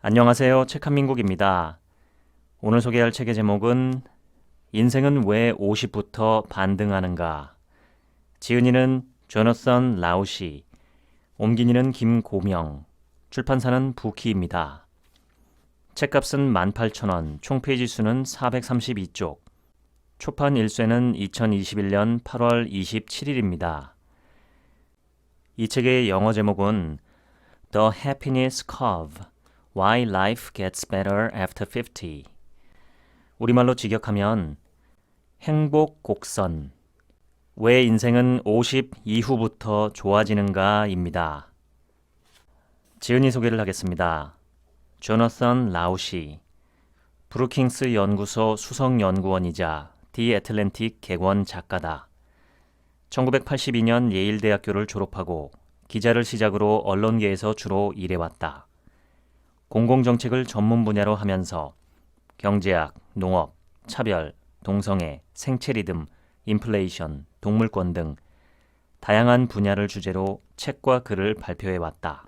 안녕하세요. 책 한민국입니다. 오늘 소개할 책의 제목은 인생은 왜 50부터 반등하는가? 지은이는 조너선 라우시, 옮긴이는 김고명, 출판사는 부키입니다. 책값은 18,000원, 총 페이지 수는 432쪽, 초판 일쇄는 2021년 8월 27일입니다. 이 책의 영어 제목은 The Happiness Curve, Why Life Gets Better After 50. 우리말로 직역하면 행복 곡선, 왜 인생은 50 이후부터 좋아지는가입니다. 지은이 소개를 하겠습니다. 조너선 라우시, 브루킹스 연구소 수석연구원이자 디 애틀랜틱 객원 작가다. 1982년 예일대학교를 졸업하고 기자를 시작으로 언론계에서 주로 일해왔다. 공공정책을 전문 분야로 하면서 경제학, 농업, 차별, 동성애, 생체 리듬, 인플레이션, 동물권 등 다양한 분야를 주제로 책과 글을 발표해왔다.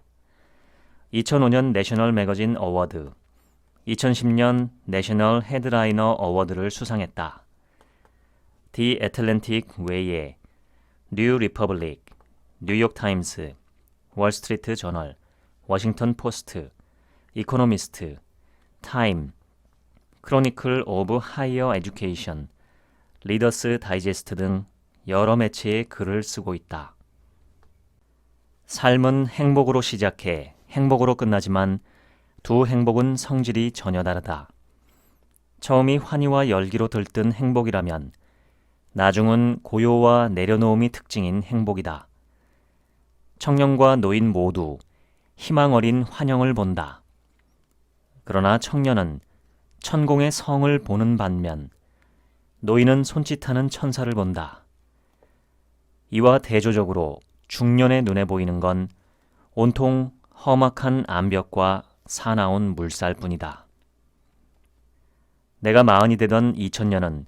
2005년 내셔널 매거진 어워드, 2010년 내셔널 헤드라이너 어워드를 수상했다. 디 애틀랜틱 외에 뉴 리퍼블릭, 뉴욕타임스, 월스트리트 저널, 워싱턴 포스트, 이코노미스트, 타임, 크로니클 오브 하이어 에듀케이션, 리더스 다이제스트 등 여러 매체에 글을 쓰고 있다. 삶은 행복으로 시작해 행복으로 끝나지만 두 행복은 성질이 전혀 다르다. 처음이 환희와 열기로 들뜬 행복이라면 나중은 고요와 내려놓음이 특징인 행복이다. 청년과 노인 모두 희망 어린 환영을 본다. 그러나 청년은 천공의 성을 보는 반면 노인은 손짓하는 천사를 본다. 이와 대조적으로 중년의 눈에 보이는 건 온통 험악한 암벽과 사나운 물살뿐이다. 내가 40이 되던 2000년은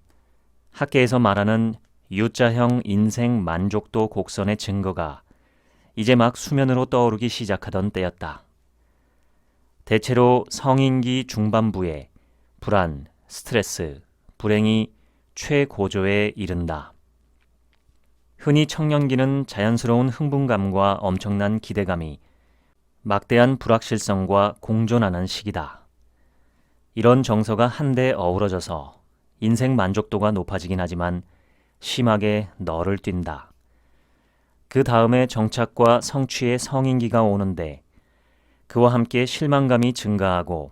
학계에서 말하는 U자형 인생 만족도 곡선의 증거가 이제 막 수면으로 떠오르기 시작하던 때였다. 대체로 성인기 중반부에 불안, 스트레스, 불행이 최고조에 이른다. 흔히 청년기는 자연스러운 흥분감과 엄청난 기대감이 막대한 불확실성과 공존하는 시기다. 이런 정서가 한데 어우러져서 인생 만족도가 높아지긴 하지만 심하게 널을 뛴다. 그 다음에 정착과 성취의 성인기가 오는데 그와 함께 실망감이 증가하고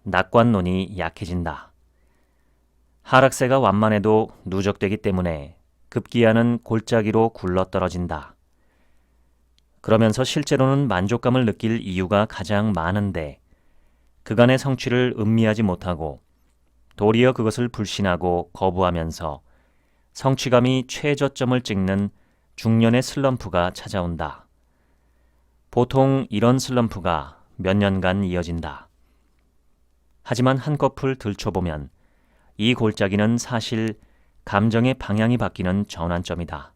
낙관론이 약해진다. 하락세가 완만해도 누적되기 때문에 급기야는 골짜기로 굴러떨어진다. 그러면서 실제로는 만족감을 느낄 이유가 가장 많은데 그간의 성취를 음미하지 못하고 도리어 그것을 불신하고 거부하면서 성취감이 최저점을 찍는 중년의 슬럼프가 찾아온다. 보통 이런 슬럼프가 몇 년간 이어진다. 하지만 한꺼풀 들춰보면 이 골짜기는 사실 감정의 방향이 바뀌는 전환점이다.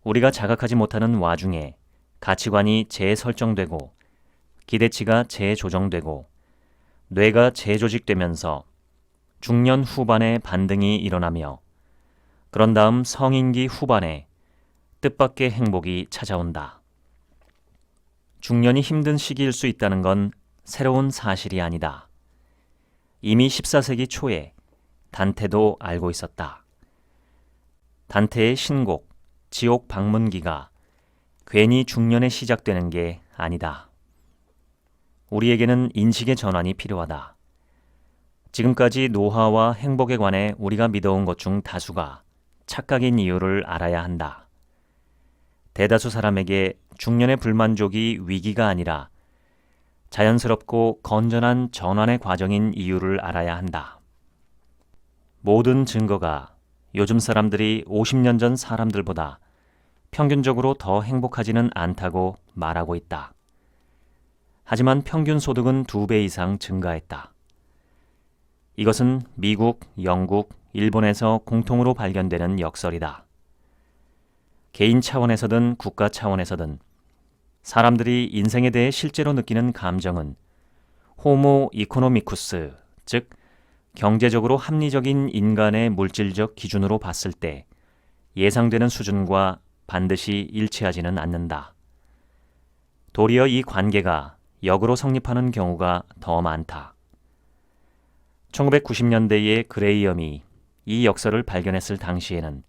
우리가 자각하지 못하는 와중에 가치관이 재설정되고 기대치가 재조정되고 뇌가 재조직되면서 중년 후반에 반등이 일어나며 그런 다음 성인기 후반에 뜻밖의 행복이 찾아온다. 중년이 힘든 시기일 수 있다는 건 새로운 사실이 아니다. 이미 14세기 초에 단테도 알고 있었다. 단테의 신곡 지옥 방문기가 괜히 중년에 시작되는 게 아니다. 우리에게는 인식의 전환이 필요하다. 지금까지 노화와 행복에 관해 우리가 믿어온 것 중 다수가 착각인 이유를 알아야 한다. 대다수 사람에게 중년의 불만족이 위기가 아니라 자연스럽고 건전한 전환의 과정인 이유를 알아야 한다. 모든 증거가 요즘 사람들이 50년 전 사람들보다 평균적으로 더 행복하지는 않다고 말하고 있다. 하지만 평균 소득은 2배 이상 증가했다. 이것은 미국, 영국, 일본에서 공통으로 발견되는 역설이다. 개인 차원에서든 국가 차원에서든 사람들이 인생에 대해 실제로 느끼는 감정은 호모 이코노미쿠스, 즉 경제적으로 합리적인 인간의 물질적 기준으로 봤을 때 예상되는 수준과 반드시 일치하지는 않는다. 도리어 이 관계가 역으로 성립하는 경우가 더 많다. 1990년대의 그레이엄이 이 역설을 발견했을 당시에는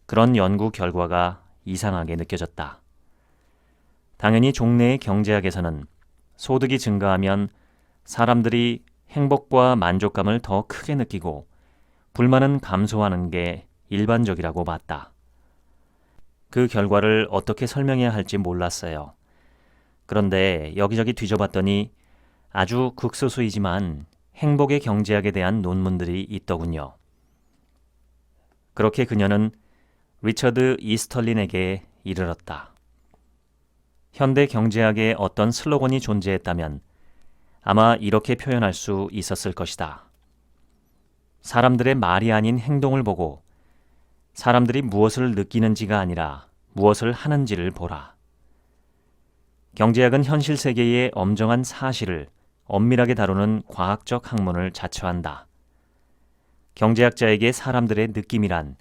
그런 연구 결과가 이상하게 느껴졌다. 당연히 종래의 경제학에서는 소득이 증가하면 사람들이 행복과 만족감을 더 크게 느끼고 불만은 감소하는 게 일반적이라고 봤다. 그 결과를 어떻게 설명해야 할지 몰랐어요. 그런데 여기저기 뒤져봤더니 아주 극소수이지만 행복의 경제학에 대한 논문들이 있더군요. 그렇게 그녀는 리처드 이스털린에게 이르렀다. 현대 경제학에 어떤 슬로건이 존재했다면 아마 이렇게 표현할 수 있었을 것이다. 사람들의 말이 아닌 행동을 보고 사람들이 무엇을 느끼는지가 아니라 무엇을 하는지를 보라. 경제학은 현실 세계의 엄정한 사실을 엄밀하게 다루는 과학적 학문을 자처한다. 경제학자에게 사람들의 느낌이란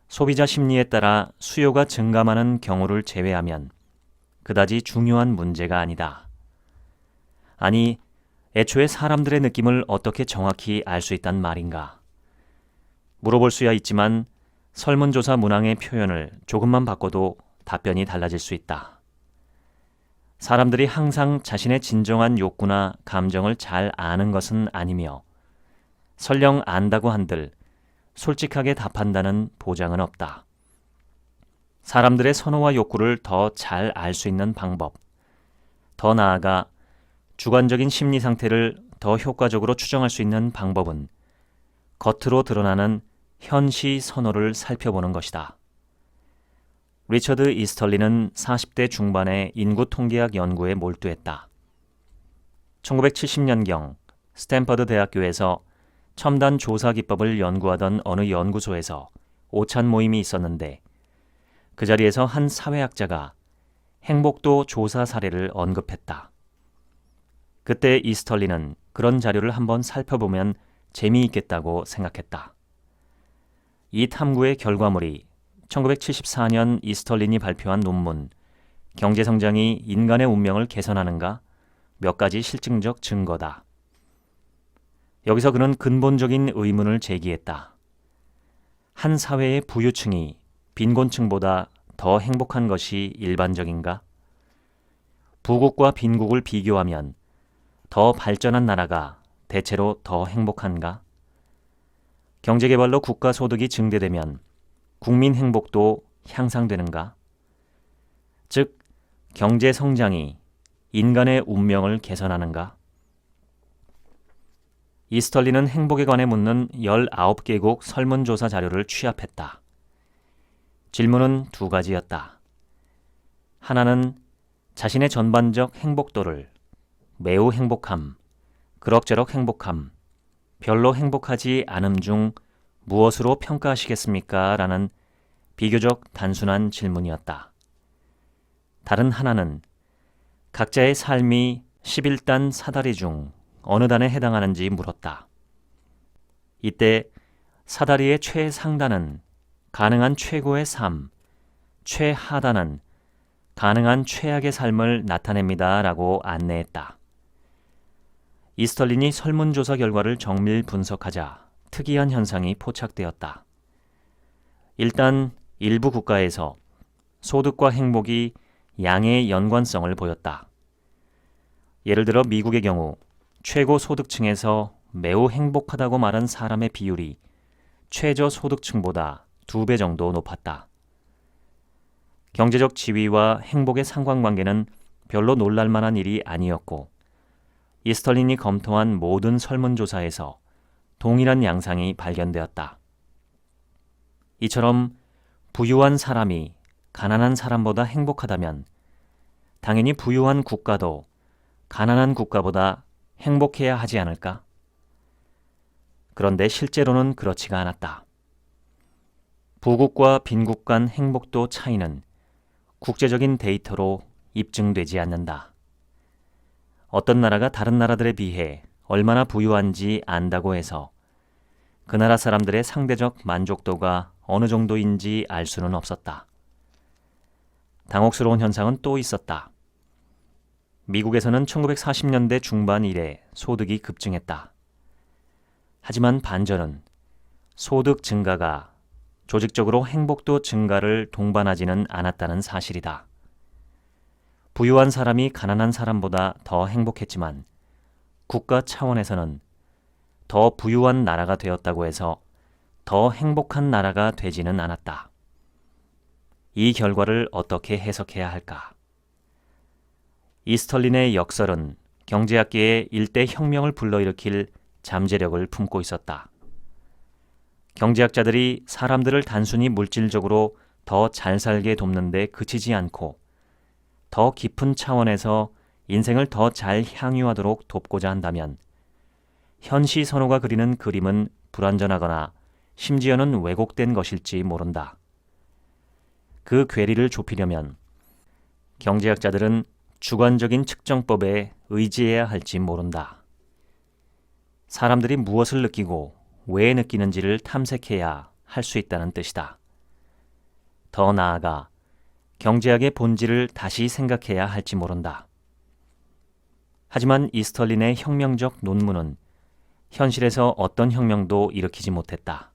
소비자 심리에 따라 수요가 증감하는 경우를 제외하면 그다지 중요한 문제가 아니다. 아니, 애초에 사람들의 느낌을 어떻게 정확히 알 수 있단 말인가? 물어볼 수야 있지만 설문조사 문항의 표현을 조금만 바꿔도 답변이 달라질 수 있다. 사람들이 항상 자신의 진정한 욕구나 감정을 잘 아는 것은 아니며 설령 안다고 한들 솔직하게 답한다는 보장은 없다. 사람들의 선호와 욕구를 더 잘 알 수 있는 방법, 더 나아가 주관적인 심리 상태를 더 효과적으로 추정할 수 있는 방법은 겉으로 드러나는 현시 선호를 살펴보는 것이다. 리처드 이스털린은 40대 중반의 인구 통계학 연구에 몰두했다. 1970년경 스탠퍼드 대학교에서 첨단 조사 기법을 연구하던 어느 연구소에서 오찬 모임이 있었는데 그 자리에서 한 사회학자가 행복도 조사 사례를 언급했다. 그때 이스털린은 그런 자료를 한번 살펴보면 재미있겠다고 생각했다. 이 탐구의 결과물이 1974년 이스털린이 발표한 논문 경제성장이 인간의 운명을 개선하는가? 몇 가지 실증적 증거다. 여기서 그는 근본적인 의문을 제기했다. 한 사회의 부유층이 빈곤층보다 더 행복한 것이 일반적인가? 부국과 빈국을 비교하면 더 발전한 나라가 대체로 더 행복한가? 경제개발로 국가 소득이 증대되면 국민 행복도 향상되는가? 즉, 경제 성장이 인간의 운명을 개선하는가? 이스털린은 행복에 관해 묻는 19개국 설문조사 자료를 취합했다. 질문은 두 가지였다. 하나는 자신의 전반적 행복도를 매우 행복함, 그럭저럭 행복함, 별로 행복하지 않음 중 무엇으로 평가하시겠습니까? 라는 비교적 단순한 질문이었다. 다른 하나는 각자의 삶이 11단 사다리 중 어느 단에 해당하는지 물었다. 이때 사다리의 최상단은 가능한 최고의 삶, 최하단은 가능한 최악의 삶을 나타냅니다. 라고 안내했다. 이스털린이 설문조사 결과를 정밀 분석하자 특이한 현상이 포착되었다. 일단 일부 국가에서 소득과 행복이 양의 연관성을 보였다. 예를 들어 미국의 경우 최고 소득층에서 매우 행복하다고 말한 사람의 비율이 최저 소득층보다 2배 정도 높았다. 경제적 지위와 행복의 상관관계는 별로 놀랄만한 일이 아니었고 이스털린이 검토한 모든 설문조사에서 동일한 양상이 발견되었다. 이처럼 부유한 사람이 가난한 사람보다 행복하다면 당연히 부유한 국가도 가난한 국가보다 행복해야 하지 않을까? 그런데 실제로는 그렇지가 않았다. 부국과 빈국 간 행복도 차이는 국제적인 데이터로 입증되지 않는다. 어떤 나라가 다른 나라들에 비해 얼마나 부유한지 안다고 해서 그 나라 사람들의 상대적 만족도가 어느 정도인지 알 수는 없었다. 당혹스러운 현상은 또 있었다. 미국에서는 1940년대 중반 이래 소득이 급증했다. 하지만 반전은 소득 증가가 조직적으로 행복도 증가를 동반하지는 않았다는 사실이다. 부유한 사람이 가난한 사람보다 더 행복했지만 국가 차원에서는 더 부유한 나라가 되었다고 해서 더 행복한 나라가 되지는 않았다. 이 결과를 어떻게 해석해야 할까? 이스털린의 역설은 경제학계에 일대 혁명을 불러일으킬 잠재력을 품고 있었다. 경제학자들이 사람들을 단순히 물질적으로 더 잘 살게 돕는 데 그치지 않고 더 깊은 차원에서 인생을 더 잘 향유하도록 돕고자 한다면 현시 선호가 그리는 그림은 불완전하거나 심지어는 왜곡된 것일지 모른다. 그 괴리를 좁히려면 경제학자들은 주관적인 측정법에 의지해야 할지 모른다. 사람들이 무엇을 느끼고 왜 느끼는지를 탐색해야 할 수 있다는 뜻이다. 더 나아가 경제학의 본질을 다시 생각해야 할지 모른다. 하지만 이스털린의 혁명적 논문은 현실에서 어떤 혁명도 일으키지 못했다.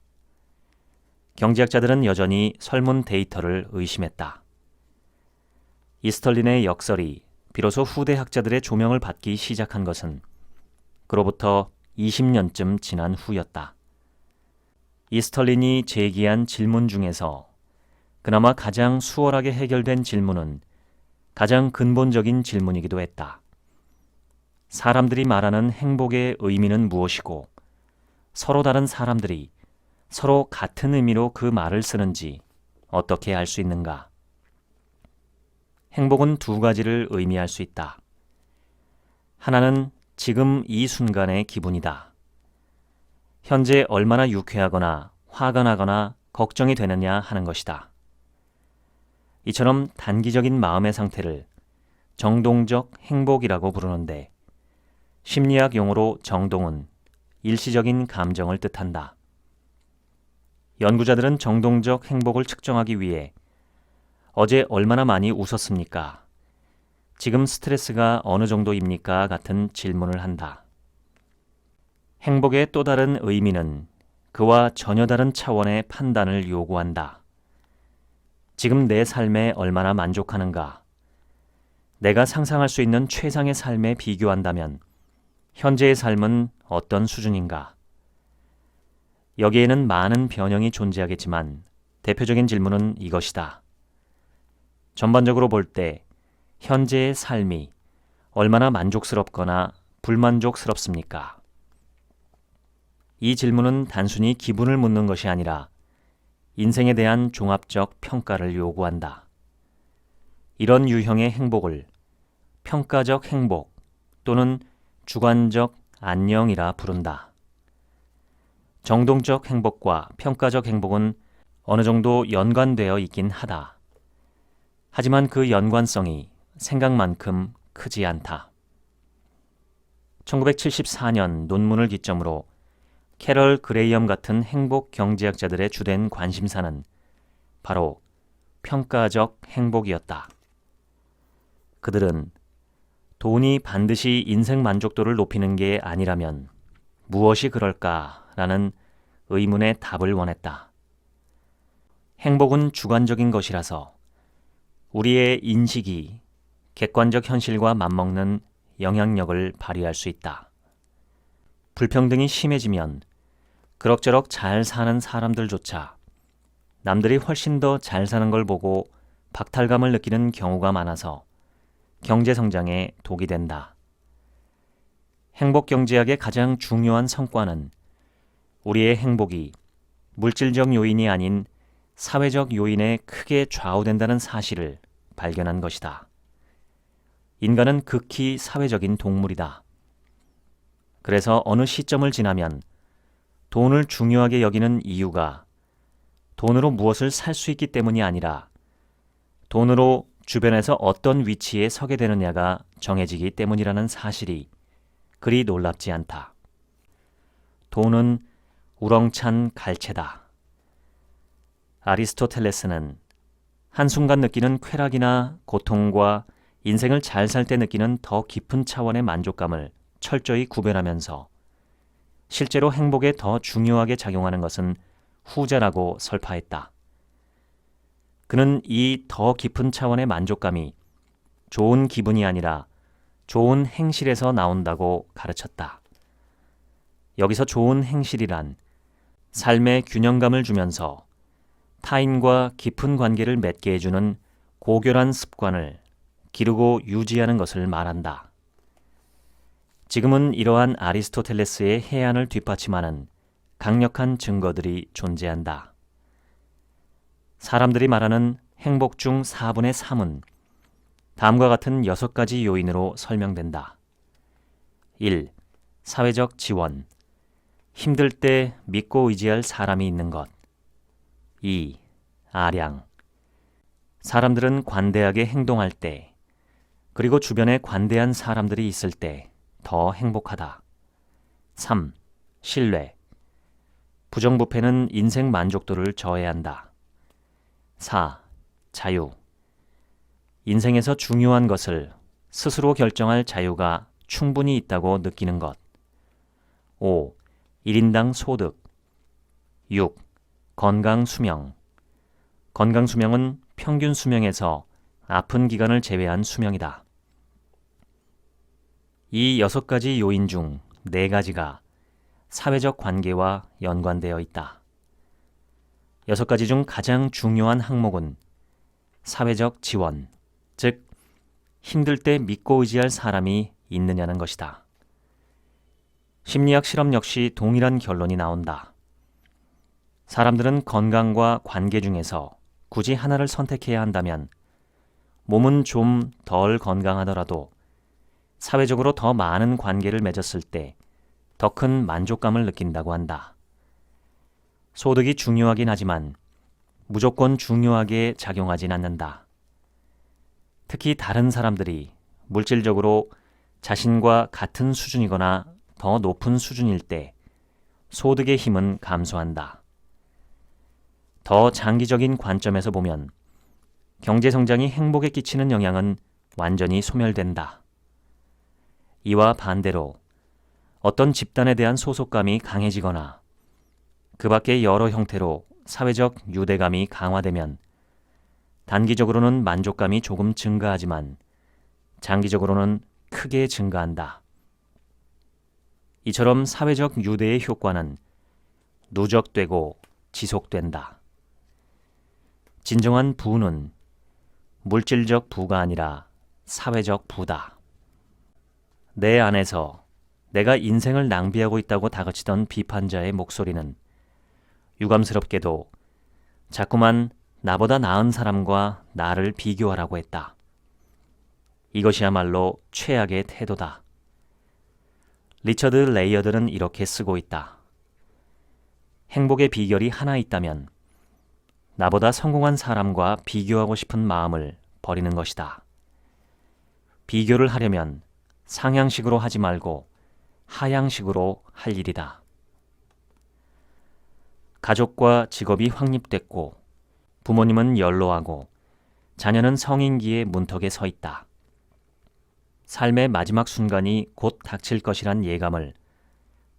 경제학자들은 여전히 설문 데이터를 의심했다. 이스털린의 역설이 비로소 후대 학자들의 조명을 받기 시작한 것은 그로부터 20년쯤 지난 후였다. 이스털린이 제기한 질문 중에서 그나마 가장 수월하게 해결된 질문은 가장 근본적인 질문이기도 했다. 사람들이 말하는 행복의 의미는 무엇이고 서로 다른 사람들이 서로 같은 의미로 그 말을 쓰는지 어떻게 알 수 있는가? 행복은 두 가지를 의미할 수 있다. 하나는 지금 이 순간의 기분이다. 현재 얼마나 유쾌하거나 화가 나거나 걱정이 되느냐 하는 것이다. 이처럼 단기적인 마음의 상태를 정동적 행복이라고 부르는데 심리학 용어로 정동은 일시적인 감정을 뜻한다. 연구자들은 정동적 행복을 측정하기 위해 어제 얼마나 많이 웃었습니까? 지금 스트레스가 어느 정도입니까? 같은 질문을 한다. 행복의 또 다른 의미는 그와 전혀 다른 차원의 판단을 요구한다. 지금 내 삶에 얼마나 만족하는가? 내가 상상할 수 있는 최상의 삶에 비교한다면 현재의 삶은 어떤 수준인가? 여기에는 많은 변형이 존재하겠지만 대표적인 질문은 이것이다. 전반적으로 볼 때 현재의 삶이 얼마나 만족스럽거나 불만족스럽습니까? 이 질문은 단순히 기분을 묻는 것이 아니라 인생에 대한 종합적 평가를 요구한다. 이런 유형의 행복을 평가적 행복 또는 주관적 안녕이라 부른다. 정동적 행복과 평가적 행복은 어느 정도 연관되어 있긴 하다. 하지만 그 연관성이 생각만큼 크지 않다. 1974년 논문을 기점으로 캐럴 그레이엄 같은 행복 경제학자들의 주된 관심사는 바로 평가적 행복이었다. 그들은 돈이 반드시 인생 만족도를 높이는 게 아니라면 무엇이 그럴까라는 의문의 답을 원했다. 행복은 주관적인 것이라서 우리의 인식이 객관적 현실과 맞먹는 영향력을 발휘할 수 있다. 불평등이 심해지면 그럭저럭 잘 사는 사람들조차 남들이 훨씬 더 잘 사는 걸 보고 박탈감을 느끼는 경우가 많아서 경제 성장에 독이 된다. 행복 경제학의 가장 중요한 성과는 우리의 행복이 물질적 요인이 아닌 사회적 요인에 크게 좌우된다는 사실을 발견한 것이다. 인간은 극히 사회적인 동물이다. 그래서 어느 시점을 지나면 돈을 중요하게 여기는 이유가 돈으로 무엇을 살 수 있기 때문이 아니라 돈으로 주변에서 어떤 위치에 서게 되느냐가 정해지기 때문이라는 사실이 그리 놀랍지 않다. 돈은 우렁찬 갈채다. 아리스토텔레스는 한순간 느끼는 쾌락이나 고통과 인생을 잘 살 때 느끼는 더 깊은 차원의 만족감을 철저히 구별하면서 실제로 행복에 더 중요하게 작용하는 것은 후자라고 설파했다. 그는 이 더 깊은 차원의 만족감이 좋은 기분이 아니라 좋은 행실에서 나온다고 가르쳤다. 여기서 좋은 행실이란 삶의 균형감을 주면서 타인과 깊은 관계를 맺게 해주는 고결한 습관을 기르고 유지하는 것을 말한다. 지금은 이러한 아리스토텔레스의 해안을 뒷받침하는 강력한 증거들이 존재한다. 사람들이 말하는 행복 중 4분의 3은 다음과 같은 6가지 요인으로 설명된다. 1. 사회적 지원. 힘들 때 믿고 의지할 사람이 있는 것. 2. 아량. 사람들은 관대하게 행동할 때, 그리고 주변에 관대한 사람들이 있을 때 더 행복하다. 3. 신뢰. 부정부패는 인생 만족도를 저해한다. 4. 자유. 인생에서 중요한 것을 스스로 결정할 자유가 충분히 있다고 느끼는 것. 5. 1인당 소득. 6. 건강 수명. 건강 수명은 평균 수명에서 아픈 기간을 제외한 수명이다. 이 6가지 요인 중 4가지가 사회적 관계와 연관되어 있다. 6가지 중 가장 중요한 항목은 사회적 지원, 즉 힘들 때 믿고 의지할 사람이 있느냐는 것이다. 심리학 실험 역시 동일한 결론이 나온다. 사람들은 건강과 관계 중에서 굳이 하나를 선택해야 한다면 몸은 좀 덜 건강하더라도 사회적으로 더 많은 관계를 맺었을 때 더 큰 만족감을 느낀다고 한다. 소득이 중요하긴 하지만 무조건 중요하게 작용하진 않는다. 특히 다른 사람들이 물질적으로 자신과 같은 수준이거나 더 높은 수준일 때 소득의 힘은 감소한다. 더 장기적인 관점에서 보면 경제 성장이 행복에 끼치는 영향은 완전히 소멸된다. 이와 반대로 어떤 집단에 대한 소속감이 강해지거나 그 밖의 여러 형태로 사회적 유대감이 강화되면 단기적으로는 만족감이 조금 증가하지만 장기적으로는 크게 증가한다. 이처럼 사회적 유대의 효과는 누적되고 지속된다. 진정한 부는 물질적 부가 아니라 사회적 부다. 내 안에서 내가 인생을 낭비하고 있다고 다그치던 비판자의 목소리는 유감스럽게도 자꾸만 나보다 나은 사람과 나를 비교하라고 했다. 이것이야말로 최악의 태도다. 리처드 레이어드는 이렇게 쓰고 있다. 행복의 비결이 하나 있다면 나보다 성공한 사람과 비교하고 싶은 마음을 버리는 것이다. 비교를 하려면 상향식으로 하지 말고 하향식으로 할 일이다. 가족과 직업이 확립됐고 부모님은 연로하고 자녀는 성인기의 문턱에 서 있다. 삶의 마지막 순간이 곧 닥칠 것이란 예감을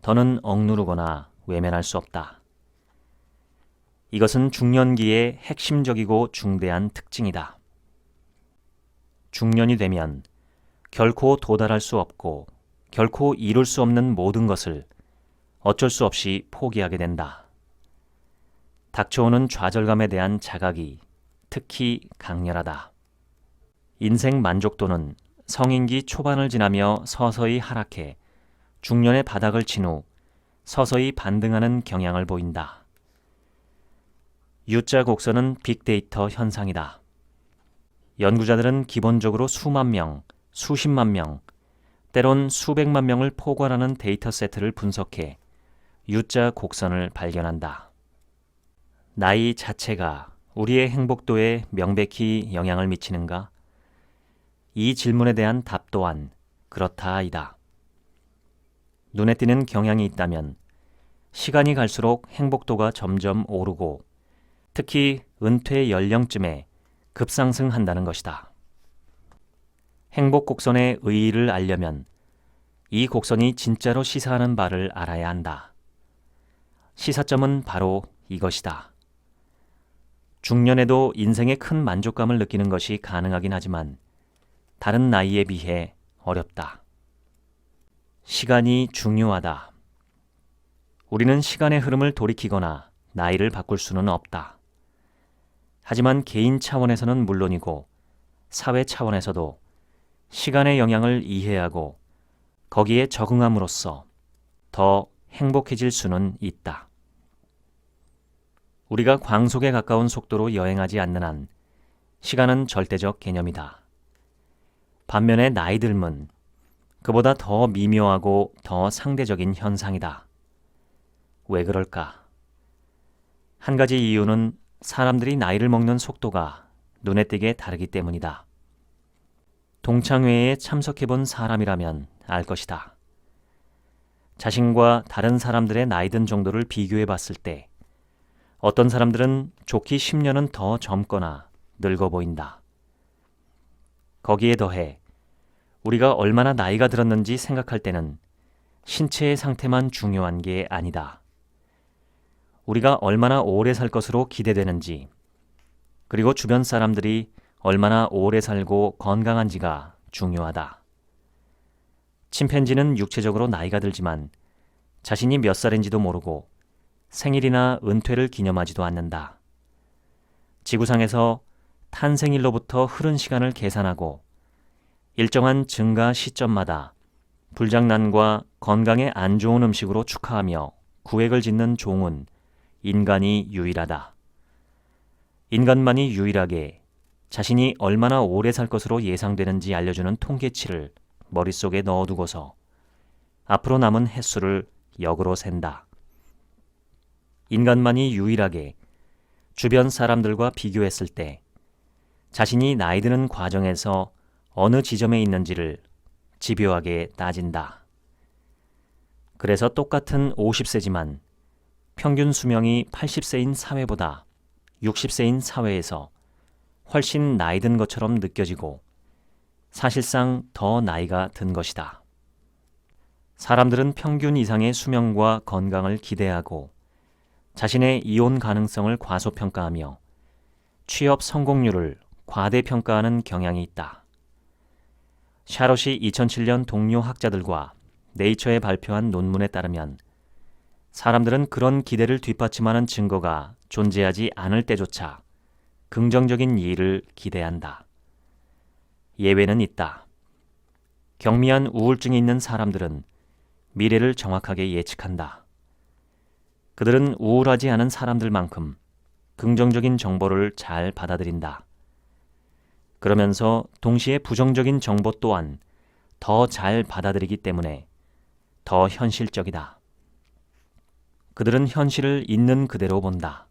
더는 억누르거나 외면할 수 없다. 이것은 중년기의 핵심적이고 중대한 특징이다. 중년이 되면 결코 도달할 수 없고 결코 이룰 수 없는 모든 것을 어쩔 수 없이 포기하게 된다. 닥쳐오는 좌절감에 대한 자각이 특히 강렬하다. 인생 만족도는 성인기 초반을 지나며 서서히 하락해 중년의 바닥을 친 후 서서히 반등하는 경향을 보인다. U자 곡선은 빅데이터 현상이다. 연구자들은 기본적으로 수만 명, 수십만 명, 때론 수백만 명을 포괄하는 데이터 세트를 분석해 U자 곡선을 발견한다. 나이 자체가 우리의 행복도에 명백히 영향을 미치는가? 이 질문에 대한 답 또한 그렇다이다. 눈에 띄는 경향이 있다면 시간이 갈수록 행복도가 점점 오르고 특히 은퇴 연령쯤에 급상승한다는 것이다. 행복 곡선의 의의를 알려면 이 곡선이 진짜로 시사하는 바를 알아야 한다. 시사점은 바로 이것이다. 중년에도 인생의 큰 만족감을 느끼는 것이 가능하긴 하지만 다른 나이에 비해 어렵다. 시간이 중요하다. 우리는 시간의 흐름을 돌이키거나 나이를 바꿀 수는 없다. 하지만 개인 차원에서는 물론이고 사회 차원에서도 시간의 영향을 이해하고 거기에 적응함으로써 더 행복해질 수는 있다. 우리가 광속에 가까운 속도로 여행하지 않는 한 시간은 절대적 개념이다. 반면에 나이 듦은 그보다 더 미묘하고 더 상대적인 현상이다. 왜 그럴까? 한 가지 이유는 사람들이 나이를 먹는 속도가 눈에 띄게 다르기 때문이다. 동창회에 참석해본 사람이라면 알 것이다. 자신과 다른 사람들의 나이 든 정도를 비교해 봤을 때 어떤 사람들은 좋기 10년은 더 젊거나 늙어 보인다. 거기에 더해 우리가 얼마나 나이가 들었는지 생각할 때는 신체의 상태만 중요한 게 아니다. 우리가 얼마나 오래 살 것으로 기대되는지, 그리고 주변 사람들이 얼마나 오래 살고 건강한지가 중요하다. 침팬지는 육체적으로 나이가 들지만 자신이 몇 살인지도 모르고 생일이나 은퇴를 기념하지도 않는다. 지구상에서 탄생일로부터 흐른 시간을 계산하고 일정한 증가 시점마다 불장난과 건강에 안 좋은 음식으로 축하하며 구획을 짓는 종은 인간이 유일하다. 인간만이 유일하게 자신이 얼마나 오래 살 것으로 예상되는지 알려주는 통계치를 머릿속에 넣어두고서 앞으로 남은 횟수를 역으로 센다. 인간만이 유일하게 주변 사람들과 비교했을 때 자신이 나이 드는 과정에서 어느 지점에 있는지를 집요하게 따진다. 그래서 똑같은 50세지만 평균 수명이 80세인 사회보다 60세인 사회에서 훨씬 나이 든 것처럼 느껴지고 사실상 더 나이가 든 것이다. 사람들은 평균 이상의 수명과 건강을 기대하고 자신의 이혼 가능성을 과소평가하며 취업 성공률을 과대평가하는 경향이 있다. 샤롯이 2007년 동료 학자들과 네이처에 발표한 논문에 따르면 사람들은 그런 기대를 뒷받침하는 증거가 존재하지 않을 때조차 긍정적인 일을 기대한다. 예외는 있다. 경미한 우울증이 있는 사람들은 미래를 정확하게 예측한다. 그들은 우울하지 않은 사람들만큼 긍정적인 정보를 잘 받아들인다. 그러면서 동시에 부정적인 정보 또한 더 잘 받아들이기 때문에 더 현실적이다. 그들은 현실을 있는 그대로 본다.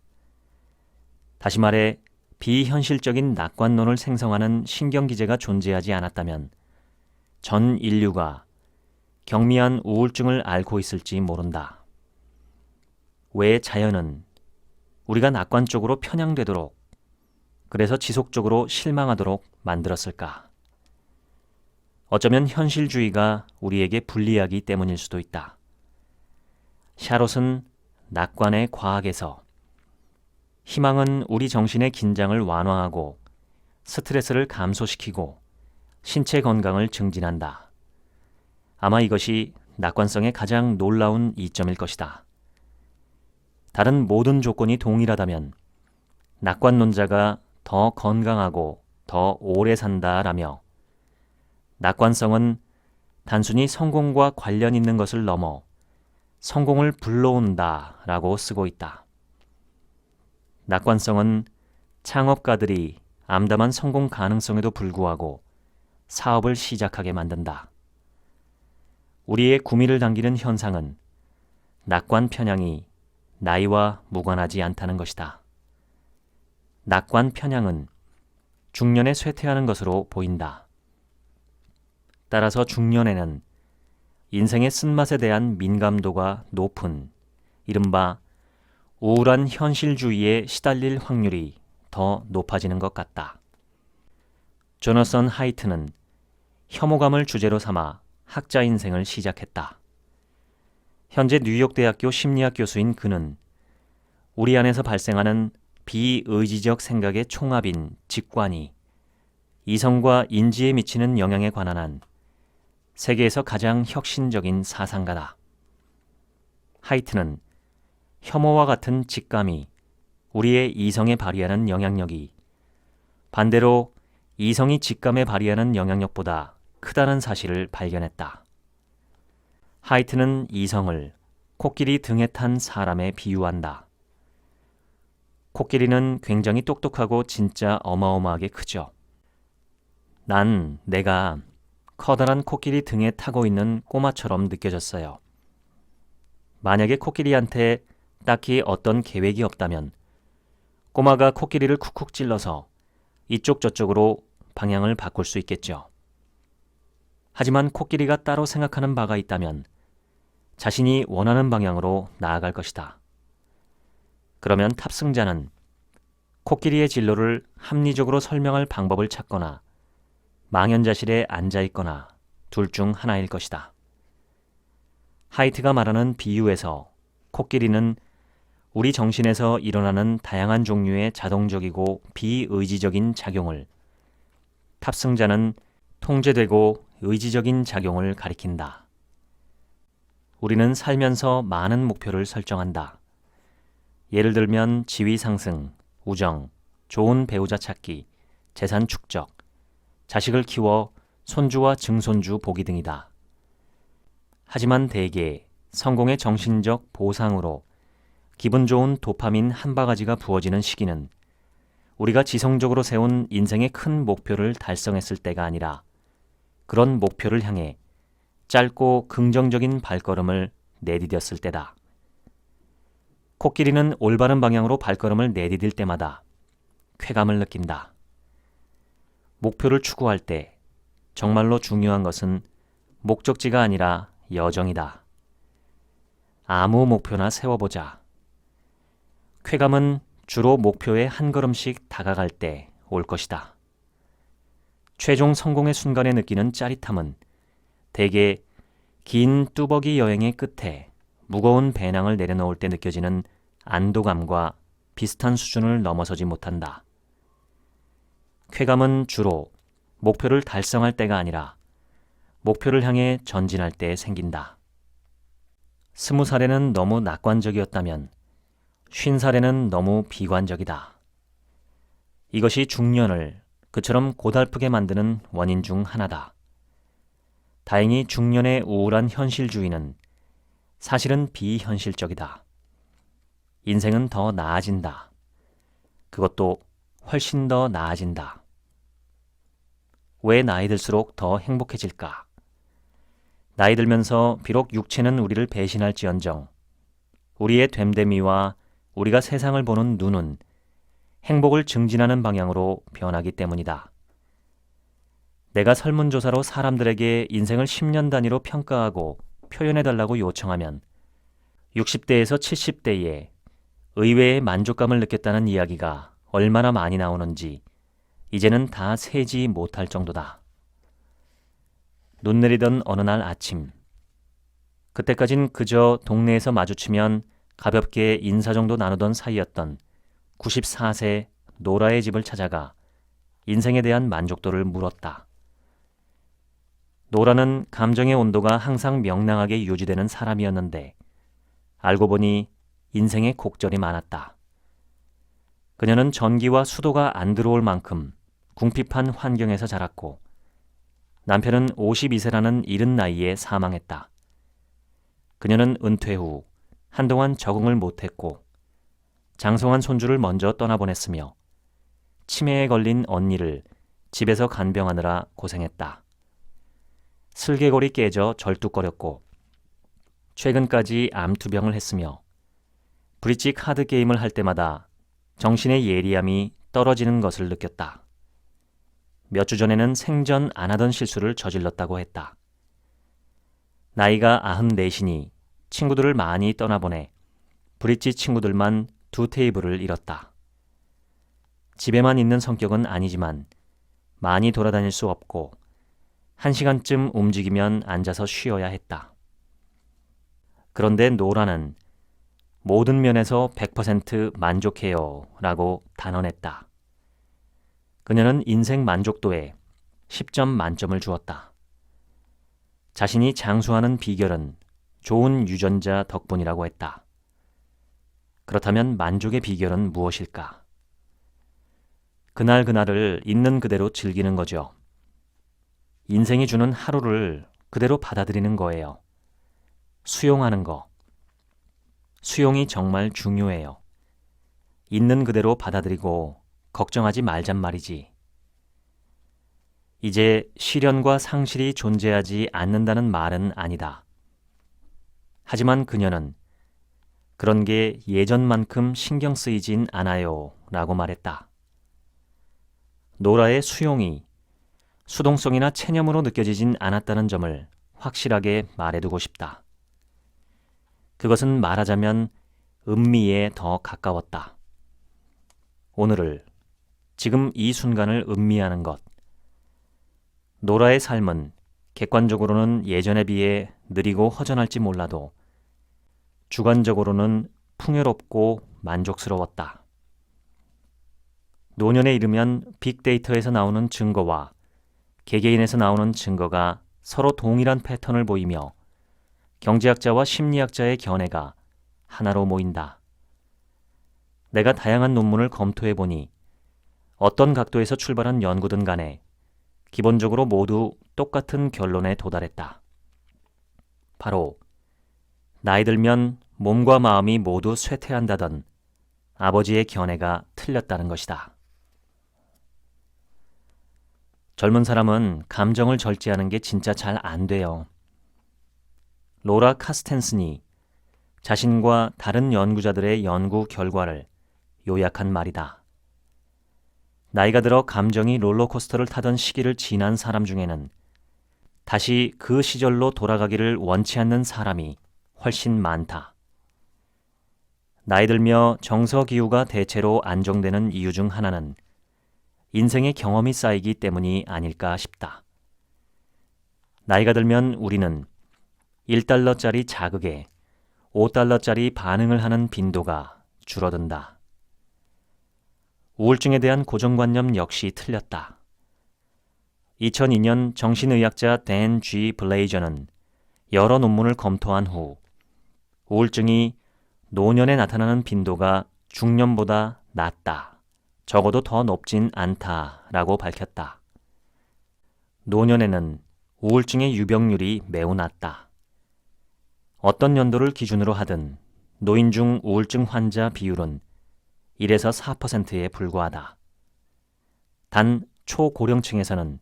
다시 말해 비현실적인 낙관론을 생성하는 신경기제가 존재하지 않았다면 전 인류가 경미한 우울증을 앓고 있을지 모른다. 왜 자연은 우리가 낙관 쪽으로 편향되도록, 그래서 지속적으로 실망하도록 만들었을까? 어쩌면 현실주의가 우리에게 불리하기 때문일 수도 있다. 샤롯은 낙관의 과학에서 희망은 우리 정신의 긴장을 완화하고 스트레스를 감소시키고 신체 건강을 증진한다. 아마 이것이 낙관성의 가장 놀라운 이점일 것이다. 다른 모든 조건이 동일하다면 낙관론자가 더 건강하고 더 오래 산다라며 낙관성은 단순히 성공과 관련 있는 것을 넘어 성공을 불러온다라고 쓰고 있다. 낙관성은 창업가들이 암담한 성공 가능성에도 불구하고 사업을 시작하게 만든다. 우리의 구미를 당기는 현상은 낙관 편향이 나이와 무관하지 않다는 것이다. 낙관 편향은 중년에 쇠퇴하는 것으로 보인다. 따라서 중년에는 인생의 쓴맛에 대한 민감도가 높은 이른바 우울한 현실주의에 시달릴 확률이 더 높아지는 것 같다. 조너선 하이트는 혐오감을 주제로 삼아 학자 인생을 시작했다. 현재 뉴욕대학교 심리학 교수인 그는 우리 안에서 발생하는 비의지적 생각의 총합인 직관이 이성과 인지에 미치는 영향에 관한 한 세계에서 가장 혁신적인 사상가다. 하이트는 혐오와 같은 직감이 우리의 이성에 발휘하는 영향력이 반대로 이성이 직감에 발휘하는 영향력보다 크다는 사실을 발견했다. 하이트는 이성을 코끼리 등에 탄 사람에 비유한다. 코끼리는 굉장히 똑똑하고 진짜 어마어마하게 크죠. 난 내가 커다란 코끼리 등에 타고 있는 꼬마처럼 느껴졌어요. 만약에 코끼리한테 딱히 어떤 계획이 없다면 꼬마가 코끼리를 쿡쿡 찔러서 이쪽 저쪽으로 방향을 바꿀 수 있겠죠. 하지만 코끼리가 따로 생각하는 바가 있다면 자신이 원하는 방향으로 나아갈 것이다. 그러면 탑승자는 코끼리의 진로를 합리적으로 설명할 방법을 찾거나 망연자실에 앉아있거나 둘 중 하나일 것이다. 하이트가 말하는 비유에서 코끼리는 우리 정신에서 일어나는 다양한 종류의 자동적이고 비의지적인 작용을, 탑승자는 통제되고 의지적인 작용을 가리킨다. 우리는 살면서 많은 목표를 설정한다. 예를 들면 지위 상승, 우정, 좋은 배우자 찾기, 재산 축적, 자식을 키워 손주와 증손주 보기 등이다. 하지만 대개 성공의 정신적 보상으로 기분 좋은 도파민 한 바가지가 부어지는 시기는 우리가 지성적으로 세운 인생의 큰 목표를 달성했을 때가 아니라 그런 목표를 향해 짧고 긍정적인 발걸음을 내디뎠을 때다. 코끼리는 올바른 방향으로 발걸음을 내디딜 때마다 쾌감을 느낀다. 목표를 추구할 때 정말로 중요한 것은 목적지가 아니라 여정이다. 아무 목표나 세워보자. 쾌감은 주로 목표에 한 걸음씩 다가갈 때 올 것이다. 최종 성공의 순간에 느끼는 짜릿함은 대개 긴 뚜벅이 여행의 끝에 무거운 배낭을 내려놓을 때 느껴지는 안도감과 비슷한 수준을 넘어서지 못한다. 쾌감은 주로 목표를 달성할 때가 아니라 목표를 향해 전진할 때 생긴다. 20살에는 너무 낙관적이었다면 50살에는 너무 비관적이다. 이것이 중년을 그처럼 고달프게 만드는 원인 중 하나다. 다행히 중년의 우울한 현실주의는 사실은 비현실적이다. 인생은 더 나아진다. 그것도 훨씬 더 나아진다. 왜 나이 들수록 더 행복해질까? 나이 들면서 비록 육체는 우리를 배신할지언정 우리의 됨됨이와 우리가 세상을 보는 눈은 행복을 증진하는 방향으로 변하기 때문이다. 내가 설문조사로 사람들에게 인생을 10년 단위로 평가하고 표현해달라고 요청하면 60대에서 70대에 의외의 만족감을 느꼈다는 이야기가 얼마나 많이 나오는지 이제는 다 세지 못할 정도다. 눈 내리던 어느 날 아침, 그때까진 그저 동네에서 마주치면 가볍게 인사 정도 나누던 사이였던 94세 노라의 집을 찾아가 인생에 대한 만족도를 물었다. 노라는 감정의 온도가 항상 명랑하게 유지되는 사람이었는데 알고 보니 인생에 곡절이 많았다. 그녀는 전기와 수도가 안 들어올 만큼 궁핍한 환경에서 자랐고 남편은 52세라는 이른 나이에 사망했다. 그녀는 은퇴 후 한동안 적응을 못했고 장성한 손주를 먼저 떠나보냈으며 치매에 걸린 언니를 집에서 간병하느라 고생했다. 슬개골이 깨져 절뚝거렸고 최근까지 암투병을 했으며 브릿지 카드 게임을 할 때마다 정신의 예리함이 떨어지는 것을 느꼈다. 몇 주 전에는 생전 안 하던 실수를 저질렀다고 했다. 나이가 94이니 친구들을 많이 떠나보내 브릿지 친구들만 2테이블을 잃었다. 집에만 있는 성격은 아니지만 많이 돌아다닐 수 없고 1시간쯤 움직이면 앉아서 쉬어야 했다. 그런데 노라는 모든 면에서 100% 만족해요 라고 단언했다. 그녀는 인생 만족도에 10점 만점을 주었다. 자신이 장수하는 비결은 좋은 유전자 덕분이라고 했다. 그렇다면 만족의 비결은 무엇일까? 그날그날을 있는 그대로 즐기는 거죠. 인생이 주는 하루를 그대로 받아들이는 거예요. 수용하는 거. 수용이 정말 중요해요. 있는 그대로 받아들이고 걱정하지 말잔 말이지. 이제 시련과 상실이 존재하지 않는다는 말은 아니다. 하지만 그녀는 그런 게 예전만큼 신경 쓰이진 않아요 라고 말했다. 노라의 수용이 수동성이나 체념으로 느껴지진 않았다는 점을 확실하게 말해두고 싶다. 그것은 말하자면 음미에 더 가까웠다. 오늘을, 지금 이 순간을 음미하는 것. 노라의 삶은 객관적으로는 예전에 비해 느리고 허전할지 몰라도 주관적으로는 풍요롭고 만족스러웠다. 노년에 이르면 빅데이터에서 나오는 증거와 개개인에서 나오는 증거가 서로 동일한 패턴을 보이며 경제학자와 심리학자의 견해가 하나로 모인다. 내가 다양한 논문을 검토해 보니 어떤 각도에서 출발한 연구든 간에 기본적으로 모두 똑같은 결론에 도달했다. 바로 나이 들면 몸과 마음이 모두 쇠퇴한다던 아버지의 견해가 틀렸다는 것이다. 젊은 사람은 감정을 절제하는 게 진짜 잘 안 돼요. 로라 카스텐슨이 자신과 다른 연구자들의 연구 결과를 요약한 말이다. 나이가 들어 감정이 롤러코스터를 타던 시기를 지난 사람 중에는 다시 그 시절로 돌아가기를 원치 않는 사람이 훨씬 많다. 나이 들며 정서기후가 대체로 안정되는 이유 중 하나는 인생의 경험이 쌓이기 때문이 아닐까 싶다. 나이가 들면 우리는 1달러짜리 자극에 5달러짜리 반응을 하는 빈도가 줄어든다. 우울증에 대한 고정관념 역시 틀렸다. 2002년 정신의학자 댄 G. 블레이저는 여러 논문을 검토한 후 우울증이 노년에 나타나는 빈도가 중년보다 낮다. 적어도 더 높진 않다라고 밝혔다. 노년에는 우울증의 유병률이 매우 낮다. 어떤 연도를 기준으로 하든 노인 중 우울증 환자 비율은 1에서 4%에 불과하다. 단 초고령층에서는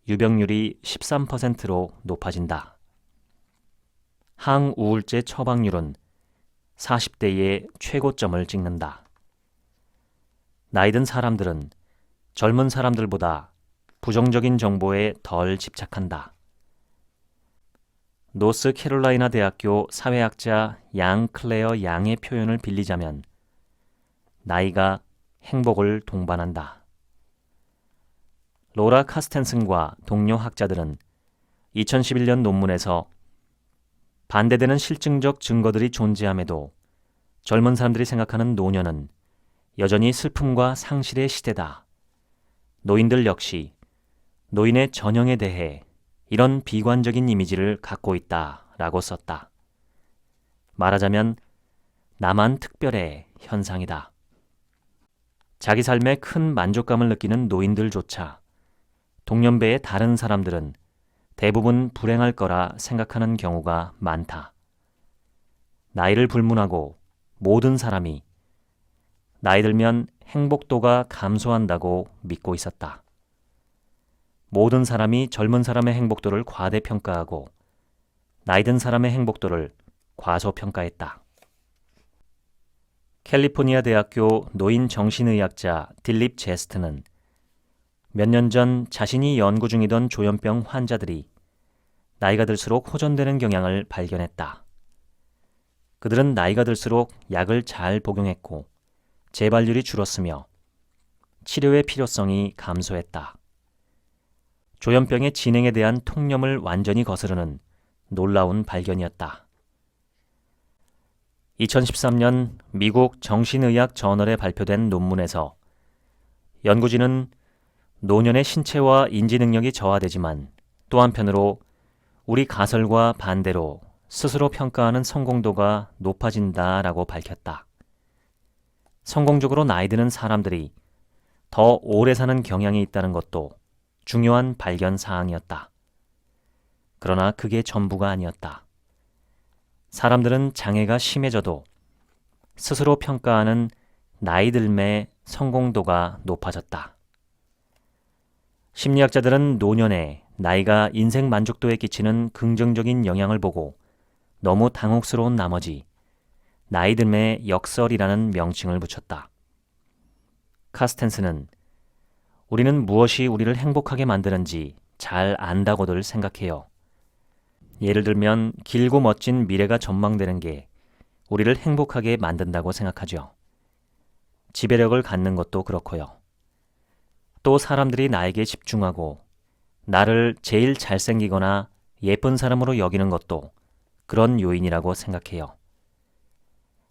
유병률이 13%로 높아진다. 항우울제 처방률은 40대에 최고점을 찍는다. 나이든 사람들은 젊은 사람들보다 부정적인 정보에 덜 집착한다. 노스캐롤라이나 대학교 사회학자 양 클레어 양의 표현을 빌리자면 나이가 행복을 동반한다. 로라 카스텐슨과 동료 학자들은 2011년 논문에서 반대되는 실증적 증거들이 존재함에도 젊은 사람들이 생각하는 노년은 여전히 슬픔과 상실의 시대다. 노인들 역시 노인의 전형에 대해 이런 비관적인 이미지를 갖고 있다라고 썼다. 말하자면 나만 특별해 현상이다. 자기 삶에 큰 만족감을 느끼는 노인들조차 동년배의 다른 사람들은 대부분 불행할 거라 생각하는 경우가 많다. 나이를 불문하고 모든 사람이 나이 들면 행복도가 감소한다고 믿고 있었다. 모든 사람이 젊은 사람의 행복도를 과대평가하고 나이 든 사람의 행복도를 과소평가했다. 캘리포니아 대학교 노인 정신의학자 딜립 제스트는 몇 년 전 자신이 연구 중이던 조현병 환자들이 나이가 들수록 호전되는 경향을 발견했다. 그들은 나이가 들수록 약을 잘 복용했고 재발률이 줄었으며 치료의 필요성이 감소했다. 조현병의 진행에 대한 통념을 완전히 거스르는 놀라운 발견이었다. 2013년 미국 정신의학 저널에 발표된 논문에서 연구진은 노년의 신체와 인지 능력이 저하되지만 또 한편으로 우리 가설과 반대로 스스로 평가하는 성공도가 높아진다라고 밝혔다. 성공적으로 나이 드는 사람들이 더 오래 사는 경향이 있다는 것도 중요한 발견 사항이었다. 그러나 그게 전부가 아니었다. 사람들은 장애가 심해져도 스스로 평가하는 나이 들매 성공도가 높아졌다. 심리학자들은 노년에 나이가 인생 만족도에 끼치는 긍정적인 영향을 보고 너무 당혹스러운 나머지 나이 들매 역설이라는 명칭을 붙였다. 카스텐스는 우리는 무엇이 우리를 행복하게 만드는지 잘 안다고들 생각해요. 예를 들면 길고 멋진 미래가 전망되는 게 우리를 행복하게 만든다고 생각하죠. 지배력을 갖는 것도 그렇고요. 또 사람들이 나에게 집중하고 나를 제일 잘생기거나 예쁜 사람으로 여기는 것도 그런 요인이라고 생각해요.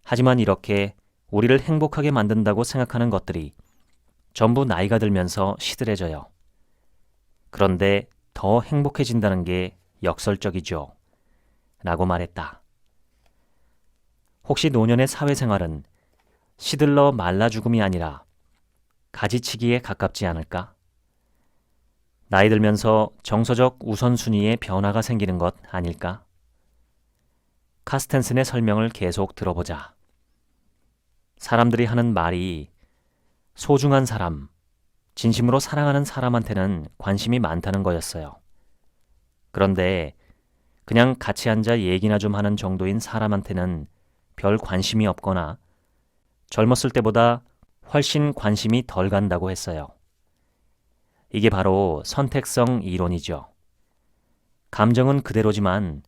하지만 이렇게 우리를 행복하게 만든다고 생각하는 것들이 전부 나이가 들면서 시들해져요. 그런데 더 행복해진다는 게 역설적이죠. 라고 말했다. 혹시 노년의 사회생활은 시들러 말라 죽음이 아니라 가지치기에 가깝지 않을까? 나이 들면서 정서적 우선순위에 변화가 생기는 것 아닐까? 카스텐슨의 설명을 계속 들어보자. 사람들이 하는 말이 소중한 사람, 진심으로 사랑하는 사람한테는 관심이 많다는 거였어요. 그런데 그냥 같이 앉아 얘기나 좀 하는 정도인 사람한테는 별 관심이 없거나 젊었을 때보다 훨씬 관심이 덜 간다고 했어요. 이게 바로 선택성 이론이죠. 감정은 그대로지만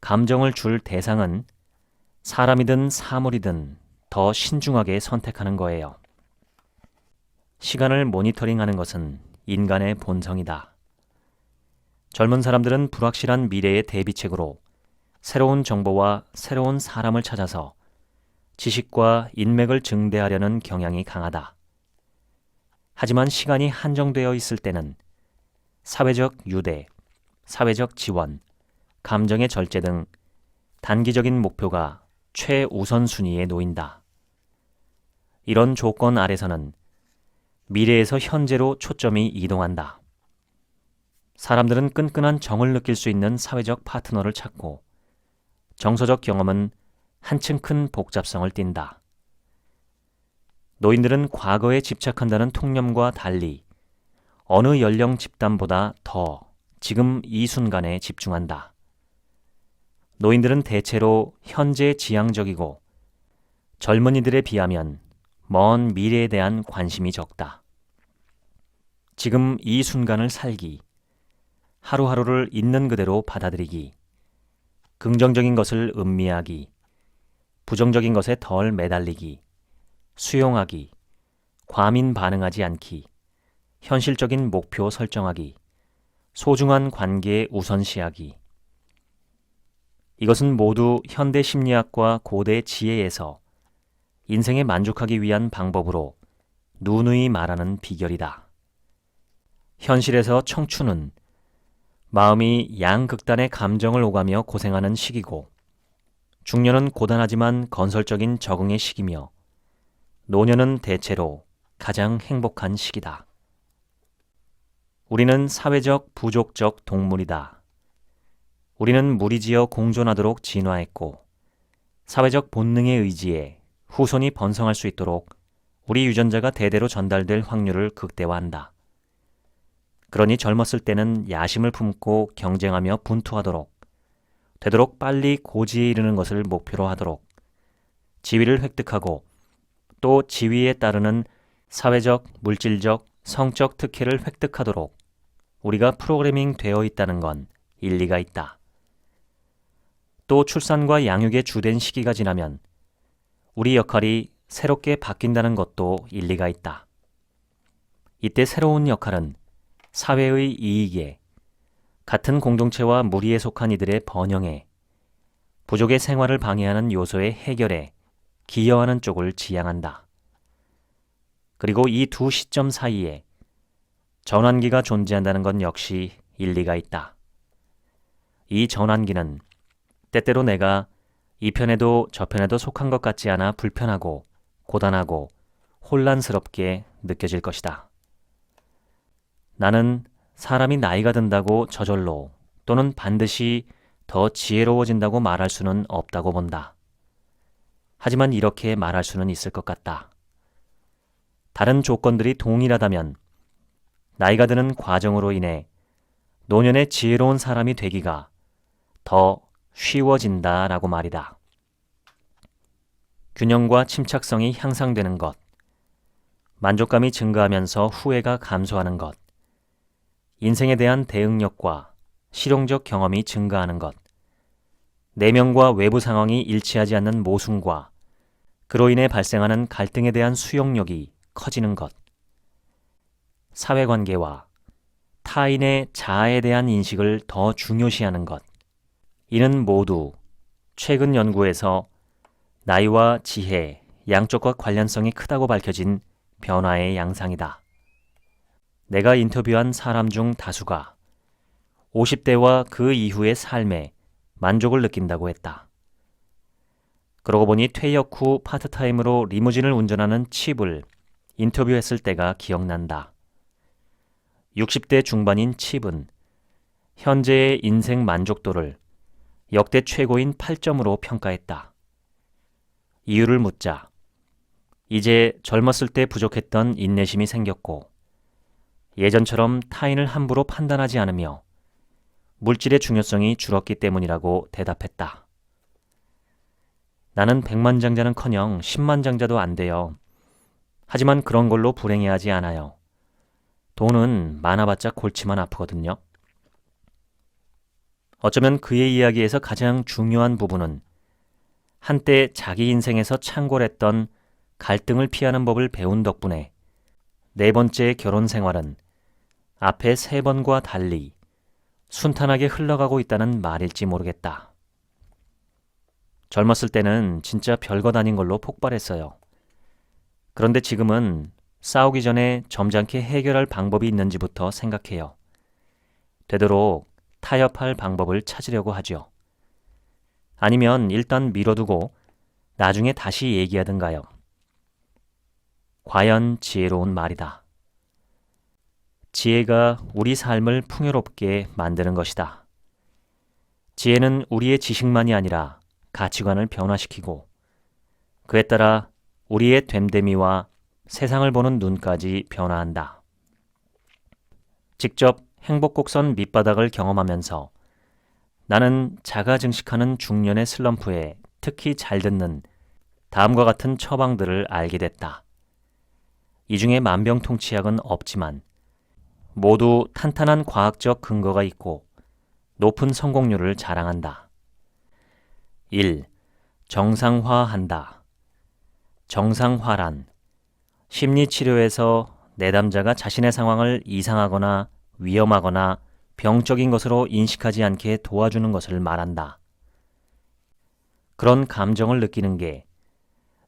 감정을 줄 대상은 사람이든 사물이든 더 신중하게 선택하는 거예요. 시간을 모니터링하는 것은 인간의 본성이다. 젊은 사람들은 불확실한 미래의 대비책으로 새로운 정보와 새로운 사람을 찾아서 지식과 인맥을 증대하려는 경향이 강하다. 하지만 시간이 한정되어 있을 때는 사회적 유대, 사회적 지원, 감정의 절제 등 단기적인 목표가 최우선순위에 놓인다. 이런 조건 아래서는 미래에서 현재로 초점이 이동한다. 사람들은 끈끈한 정을 느낄 수 있는 사회적 파트너를 찾고 정서적 경험은 한층 큰 복잡성을 띈다. 노인들은 과거에 집착한다는 통념과 달리 어느 연령 집단보다 더 지금 이 순간에 집중한다. 노인들은 대체로 현재 지향적이고 젊은이들에 비하면 먼 미래에 대한 관심이 적다. 지금 이 순간을 살기, 하루하루를 있는 그대로 받아들이기, 긍정적인 것을 음미하기, 부정적인 것에 덜 매달리기, 수용하기, 과민 반응하지 않기, 현실적인 목표 설정하기, 소중한 관계에 우선시하기. 이것은 모두 현대 심리학과 고대 지혜에서 인생에 만족하기 위한 방법으로 누누이 말하는 비결이다. 현실에서 청춘은 마음이 양극단의 감정을 오가며 고생하는 시기고, 중년은 고단하지만 건설적인 적응의 시기며, 노년은 대체로 가장 행복한 시기다. 우리는 사회적 부족적 동물이다. 우리는 무리지어 공존하도록 진화했고 사회적 본능에 의지해 후손이 번성할 수 있도록 우리 유전자가 대대로 전달될 확률을 극대화한다. 그러니 젊었을 때는 야심을 품고 경쟁하며 분투하도록, 되도록 빨리 고지에 이르는 것을 목표로 하도록, 지위를 획득하고 또 지위에 따르는 사회적, 물질적, 성적 특혜를 획득하도록 우리가 프로그래밍 되어 있다는 건 일리가 있다. 또 출산과 양육의 주된 시기가 지나면 우리 역할이 새롭게 바뀐다는 것도 일리가 있다. 이때 새로운 역할은 사회의 이익에, 같은 공동체와 무리에 속한 이들의 번영에, 부족의 생활을 방해하는 요소의 해결에 기여하는 쪽을 지향한다. 그리고 이 두 시점 사이에 전환기가 존재한다는 건 역시 일리가 있다. 이 전환기는 때때로 내가 이 편에도 저 편에도 속한 것 같지 않아 불편하고 고단하고 혼란스럽게 느껴질 것이다. 나는 사람이 나이가 든다고 저절로 또는 반드시 더 지혜로워진다고 말할 수는 없다고 본다. 하지만 이렇게 말할 수는 있을 것 같다. 다른 조건들이 동일하다면 나이가 드는 과정으로 인해 노년의 지혜로운 사람이 되기가 더 쉬워진다라고 말이다. 균형과 침착성이 향상되는 것, 만족감이 증가하면서 후회가 감소하는 것, 인생에 대한 대응력과 실용적 경험이 증가하는 것, 내면과 외부 상황이 일치하지 않는 모순과 그로 인해 발생하는 갈등에 대한 수용력이 커지는 것, 사회관계와 타인의 자아에 대한 인식을 더 중요시하는 것, 이는 모두 최근 연구에서 나이와 지혜, 양쪽과 관련성이 크다고 밝혀진 변화의 양상이다. 내가 인터뷰한 사람 중 다수가 50대와 그 이후의 삶에 만족을 느낀다고 했다. 그러고 보니 퇴역 후 파트타임으로 리무진을 운전하는 칩을 인터뷰했을 때가 기억난다. 60대 중반인 칩은 현재의 인생 만족도를 역대 최고인 8점으로 평가했다. 이유를 묻자 이제 젊었을 때 부족했던 인내심이 생겼고 예전처럼 타인을 함부로 판단하지 않으며 물질의 중요성이 줄었기 때문이라고 대답했다. 나는 백만장자는커녕 십만장자도 안 돼요. 하지만 그런 걸로 불행해하지 않아요. 돈은 많아봤자 골치만 아프거든요. 어쩌면 그의 이야기에서 가장 중요한 부분은 한때 자기 인생에서 창궐했던 갈등을 피하는 법을 배운 덕분에 네 번째 결혼 생활은 앞에 세 번과 달리 순탄하게 흘러가고 있다는 말일지 모르겠다. 젊었을 때는 진짜 별것 아닌 걸로 폭발했어요. 그런데 지금은 싸우기 전에 점잖게 해결할 방법이 있는지부터 생각해요. 되도록 타협할 방법을 찾으려고 하죠. 아니면 일단 미뤄두고 나중에 다시 얘기하든가요. 과연 지혜로운 말이다. 지혜가 우리 삶을 풍요롭게 만드는 것이다. 지혜는 우리의 지식만이 아니라 가치관을 변화시키고 그에 따라 우리의 됨됨이와 세상을 보는 눈까지 변화한다. 직접 행복곡선 밑바닥을 경험하면서 나는 자가 증식하는 중년의 슬럼프에 특히 잘 듣는 다음과 같은 처방들을 알게 됐다. 이 중에 만병통치약은 없지만 모두 탄탄한 과학적 근거가 있고 높은 성공률을 자랑한다. 1. 정상화한다. 정상화란 심리치료에서 내담자가 자신의 상황을 이상하거나 위험하거나 병적인 것으로 인식하지 않게 도와주는 것을 말한다. 그런 감정을 느끼는 게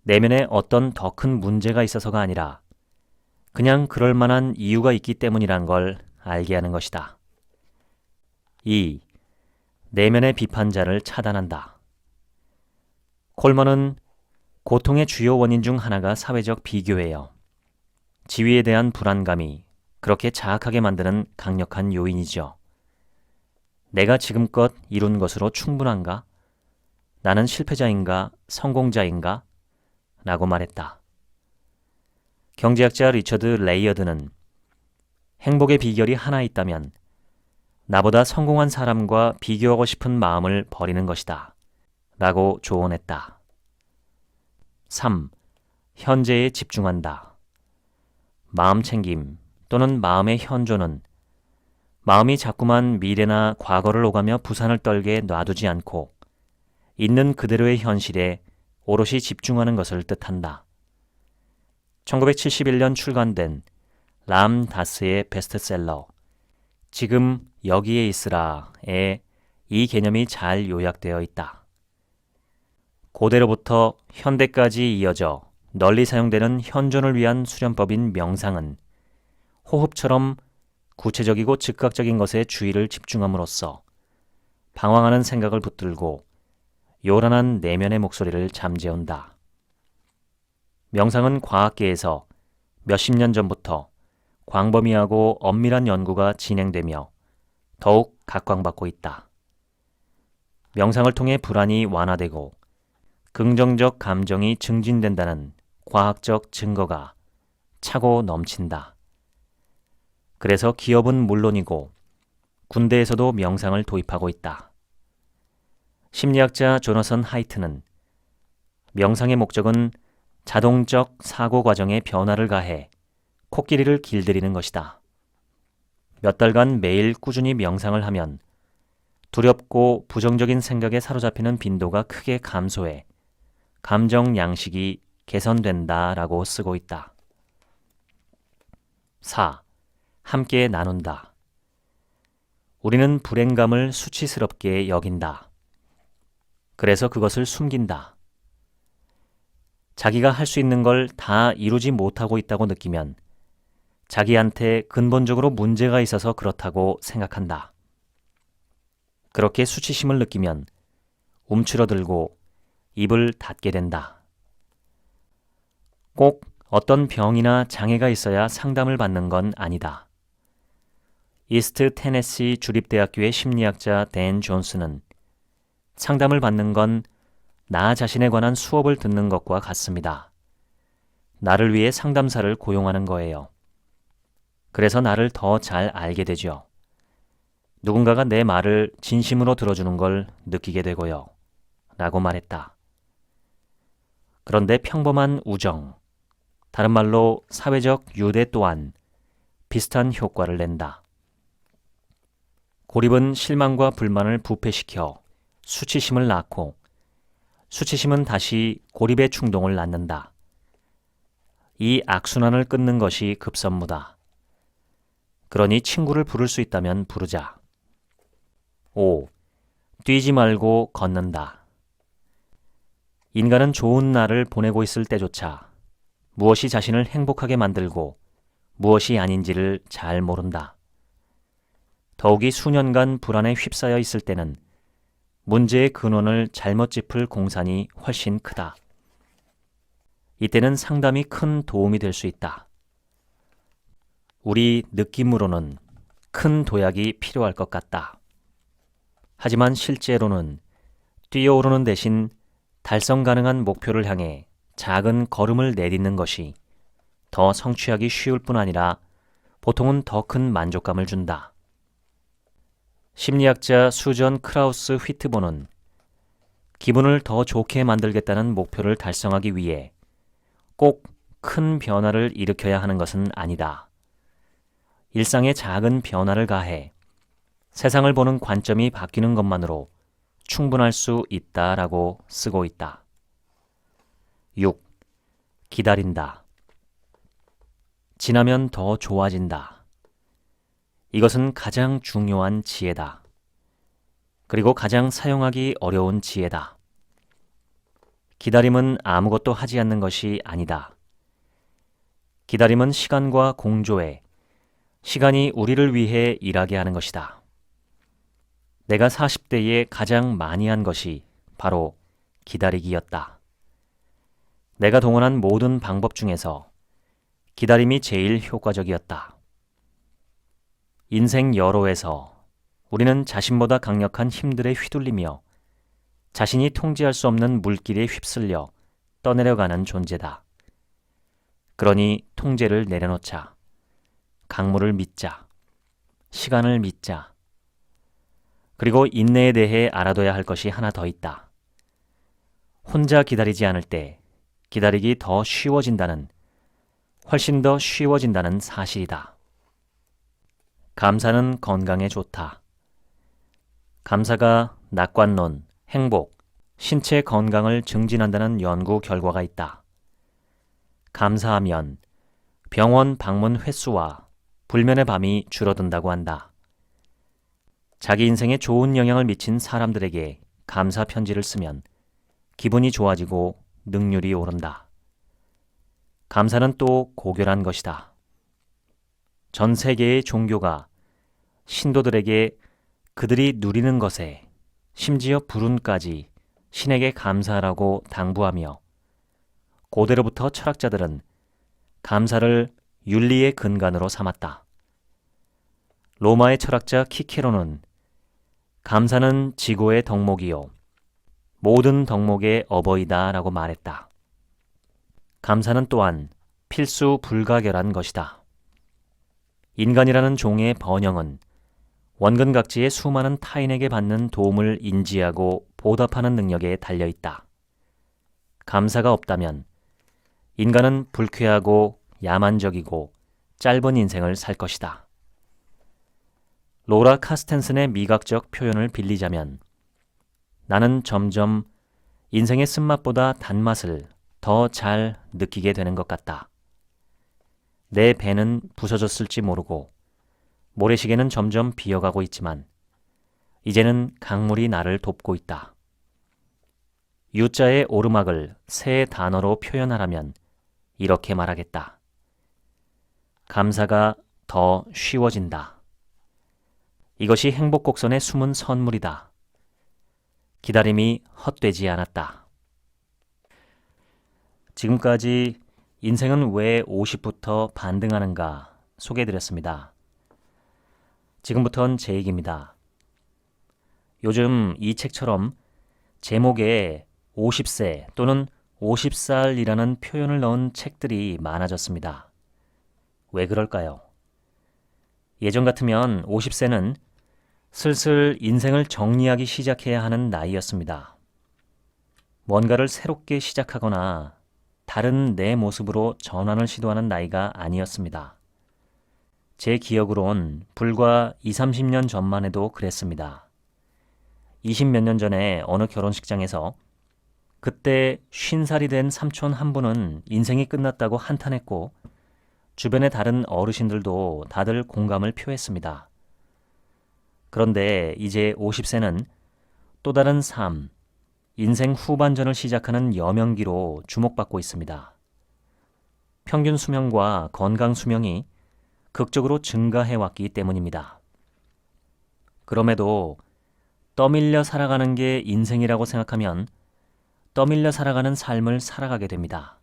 내면에 어떤 더 큰 문제가 있어서가 아니라 그냥 그럴 만한 이유가 있기 때문이란 걸 알게 하는 것이다. 2. 내면의 비판자를 차단한다. 콜먼은 고통의 주요 원인 중 하나가 사회적 비교예요. 지위에 대한 불안감이 그렇게 자학하게 만드는 강력한 요인이죠. 내가 지금껏 이룬 것으로 충분한가? 나는 실패자인가? 성공자인가? 라고 말했다. 경제학자 리처드 레이어드는 행복의 비결이 하나 있다면 나보다 성공한 사람과 비교하고 싶은 마음을 버리는 것이다. 라고 조언했다. 3. 현재에 집중한다. 마음챙김 또는 마음의 현존은 마음이 자꾸만 미래나 과거를 오가며 부산을 떨게 놔두지 않고 있는 그대로의 현실에 오롯이 집중하는 것을 뜻한다. 1971년 출간된 람 다스의 베스트셀러 지금 여기에 있으라에 이 개념이 잘 요약되어 있다. 고대로부터 현대까지 이어져 널리 사용되는 현존을 위한 수련법인 명상은 호흡처럼 구체적이고 즉각적인 것에 주의를 집중함으로써 방황하는 생각을 붙들고 요란한 내면의 목소리를 잠재운다. 명상은 과학계에서 몇십 년 전부터 광범위하고 엄밀한 연구가 진행되며 더욱 각광받고 있다. 명상을 통해 불안이 완화되고 긍정적 감정이 증진된다는 과학적 증거가 차고 넘친다. 그래서 기업은 물론이고 군대에서도 명상을 도입하고 있다. 심리학자 조너선 하이트는 명상의 목적은 자동적 사고 과정에 변화를 가해 코끼리를 길들이는 것이다. 몇 달간 매일 꾸준히 명상을 하면 두렵고 부정적인 생각에 사로잡히는 빈도가 크게 감소해 감정 양식이 개선된다라고 쓰고 있다. 4. 함께 나눈다. 우리는 불행감을 수치스럽게 여긴다. 그래서 그것을 숨긴다. 자기가 할 수 있는 걸 다 이루지 못하고 있다고 느끼면 자기한테 근본적으로 문제가 있어서 그렇다고 생각한다. 그렇게 수치심을 느끼면 움츠러들고 입을 닫게 된다. 꼭 어떤 병이나 장애가 있어야 상담을 받는 건 아니다. 이스트 테네시 주립대학교의 심리학자 댄 존스는 상담을 받는 건 나 자신에 관한 수업을 듣는 것과 같습니다. 나를 위해 상담사를 고용하는 거예요. 그래서 나를 더 잘 알게 되죠. 누군가가 내 말을 진심으로 들어주는 걸 느끼게 되고요. 라고 말했다. 그런데 평범한 우정, 다른 말로 사회적 유대 또한 비슷한 효과를 낸다. 고립은 실망과 불만을 부패시켜 수치심을 낳고 수치심은 다시 고립의 충동을 낳는다. 이 악순환을 끊는 것이 급선무다. 그러니 친구를 부를 수 있다면 부르자. 5. 뛰지 말고 걷는다. 인간은 좋은 날을 보내고 있을 때조차 무엇이 자신을 행복하게 만들고 무엇이 아닌지를 잘 모른다. 더욱이 수년간 불안에 휩싸여 있을 때는 문제의 근원을 잘못 짚을 공산이 훨씬 크다. 이때는 상담이 큰 도움이 될 수 있다. 우리 느낌으로는 큰 도약이 필요할 것 같다. 하지만 실제로는 뛰어오르는 대신 달성 가능한 목표를 향해 작은 걸음을 내딛는 것이 더 성취하기 쉬울 뿐 아니라 보통은 더 큰 만족감을 준다. 심리학자 수전 크라우스 휘트보는 기분을 더 좋게 만들겠다는 목표를 달성하기 위해 꼭 큰 변화를 일으켜야 하는 것은 아니다. 일상에 작은 변화를 가해 세상을 보는 관점이 바뀌는 것만으로 충분할 수 있다라고 쓰고 있다. 6. 기다린다. 지나면 더 좋아진다. 이것은 가장 중요한 지혜다. 그리고 가장 사용하기 어려운 지혜다. 기다림은 아무것도 하지 않는 것이 아니다. 기다림은 시간과 공조해 시간이 우리를 위해 일하게 하는 것이다. 내가 40대에 가장 많이 한 것이 바로 기다리기였다. 내가 동원한 모든 방법 중에서 기다림이 제일 효과적이었다. 인생 여로에서 우리는 자신보다 강력한 힘들에 휘둘리며 자신이 통제할 수 없는 물길에 휩쓸려 떠내려가는 존재다. 그러니 통제를 내려놓자. 강물을 믿자. 시간을 믿자. 그리고 인내에 대해 알아둬야 할 것이 하나 더 있다. 혼자 기다리지 않을 때 기다리기 더 쉬워진다는, 훨씬 더 쉬워진다는 사실이다. 감사는 건강에 좋다. 감사가 낙관론, 행복, 신체 건강을 증진한다는 연구 결과가 있다. 감사하면 병원 방문 횟수와 불면의 밤이 줄어든다고 한다. 자기 인생에 좋은 영향을 미친 사람들에게 감사 편지를 쓰면 기분이 좋아지고 능률이 오른다. 감사는 또 고결한 것이다. 전 세계의 종교가 신도들에게 그들이 누리는 것에 심지어 불운까지 신에게 감사하라고 당부하며 고대로부터 철학자들은 감사를 윤리의 근간으로 삼았다. 로마의 철학자 키케로는 감사는 지고의 덕목이요 모든 덕목의 어버이다 라고 말했다. 감사는 또한 필수 불가결한 것이다. 인간이라는 종의 번영은 원근각지의 수많은 타인에게 받는 도움을 인지하고 보답하는 능력에 달려있다. 감사가 없다면 인간은 불쾌하고 야만적이고 짧은 인생을 살 것이다. 로라 카스텐슨의 미각적 표현을 빌리자면 나는 점점 인생의 쓴맛보다 단맛을 더 잘 느끼게 되는 것 같다. 내 배는 부서졌을지 모르고 모래시계는 점점 비어가고 있지만 이제는 강물이 나를 돕고 있다. 유자의 오르막을 세 단어로 표현하라면 이렇게 말하겠다. 감사가 더 쉬워진다. 이것이 행복곡선의 숨은 선물이다. 기다림이 헛되지 않았다. 지금까지 인생은 왜 50부터 반등하는가 소개해드렸습니다. 지금부턴 제 얘기입니다. 요즘 이 책처럼 제목에 50세 또는 50살이라는 표현을 넣은 책들이 많아졌습니다. 왜 그럴까요? 예전 같으면 50세는 슬슬 인생을 정리하기 시작해야 하는 나이였습니다. 뭔가를 새롭게 시작하거나 다른 내 모습으로 전환을 시도하는 나이가 아니었습니다. 제 기억으론 불과 20, 30년 전만 해도 그랬습니다. 20몇 년 전에 어느 결혼식장에서 그때 50살이 된 삼촌 한 분은 인생이 끝났다고 한탄했고 주변의 다른 어르신들도 다들 공감을 표했습니다. 그런데 이제 50세는 또 다른 삶, 인생 후반전을 시작하는 여명기로 주목받고 있습니다. 평균 수명과 건강 수명이 극적으로 증가해왔기 때문입니다. 그럼에도 떠밀려 살아가는 게 인생이라고 생각하면 떠밀려 살아가는 삶을 살아가게 됩니다.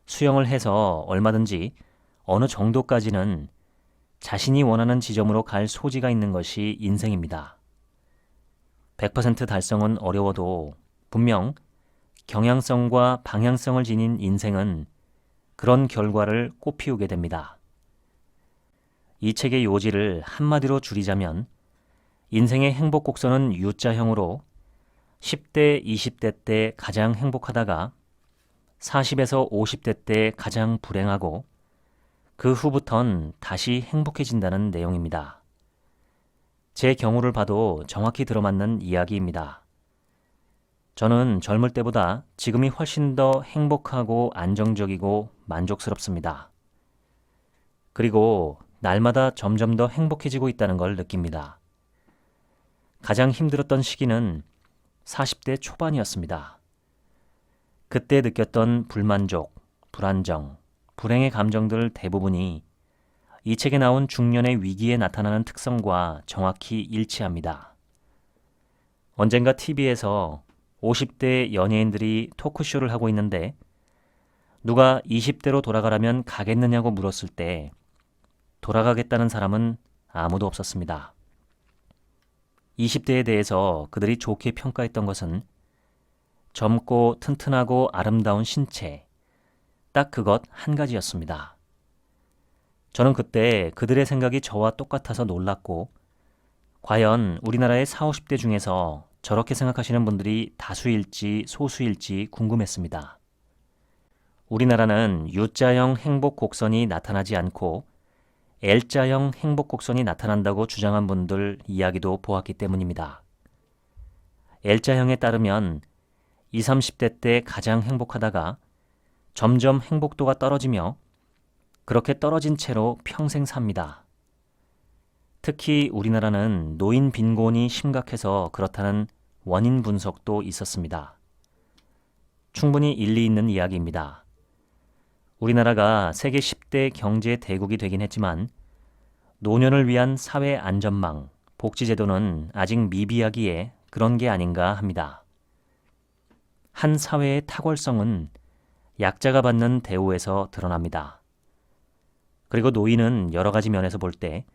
수영을 해서 얼마든지 어느 정도까지는 자신이 원하는 지점으로 갈 소지가 있는 것이 인생입니다. 100% 달성은 어려워도 분명 경향성과 방향성을 지닌 인생은 그런 결과를 꽃피우게 됩니다. 이 책의 요지를 한마디로 줄이자면 인생의 행복 곡선은 U자형으로 10대, 20대 때 가장 행복하다가 40에서 50대 때 가장 불행하고 그 후부턴 다시 행복해진다는 내용입니다. 제 경우를 봐도 정확히 들어맞는 이야기입니다. 저는 젊을 때보다 지금이 훨씬 더 행복하고 안정적이고 만족스럽습니다. 그리고 날마다 점점 더 행복해지고 있다는 걸 느낍니다. 가장 힘들었던 시기는 40대 초반이었습니다. 그때 느꼈던 불만족, 불안정, 불행의 감정들 대부분이 이 책에 나온 중년의 위기에 나타나는 특성과 정확히 일치합니다. 언젠가 TV에서 50대 연예인들이 토크쇼를 하고 있는데 누가 20대로 돌아가라면 가겠느냐고 물었을 때 돌아가겠다는 사람은 아무도 없었습니다. 20대에 대해서 그들이 좋게 평가했던 것은 젊고 튼튼하고 아름다운 신체, 딱 그것 한 가지였습니다. 저는 그때 그들의 생각이 저와 똑같아서 놀랐고 과연 우리나라의 40, 50대 중에서 저렇게 생각하시는 분들이 다수일지 소수일지 궁금했습니다. 우리나라는 U자형 행복 곡선이 나타나지 않고 L자형 행복 곡선이 나타난다고 주장한 분들 이야기도 보았기 때문입니다. L자형에 따르면 20, 30대 때 가장 행복하다가 점점 행복도가 떨어지며 그렇게 떨어진 채로 평생 삽니다. 특히 우리나라는 노인 빈곤이 심각해서 그렇다는 원인 분석도 있었습니다. 충분히 일리 있는 이야기입니다. 우리나라가 세계 10대 경제 대국이 되긴 했지만 노년을 위한 사회 안전망, 복지제도는 아직 미비하기에 그런 게 아닌가 합니다. 한 사회의 탁월성은 약자가 받는 대우에서 드러납니다. 그리고 노인은 여러 가지 면에서 볼 때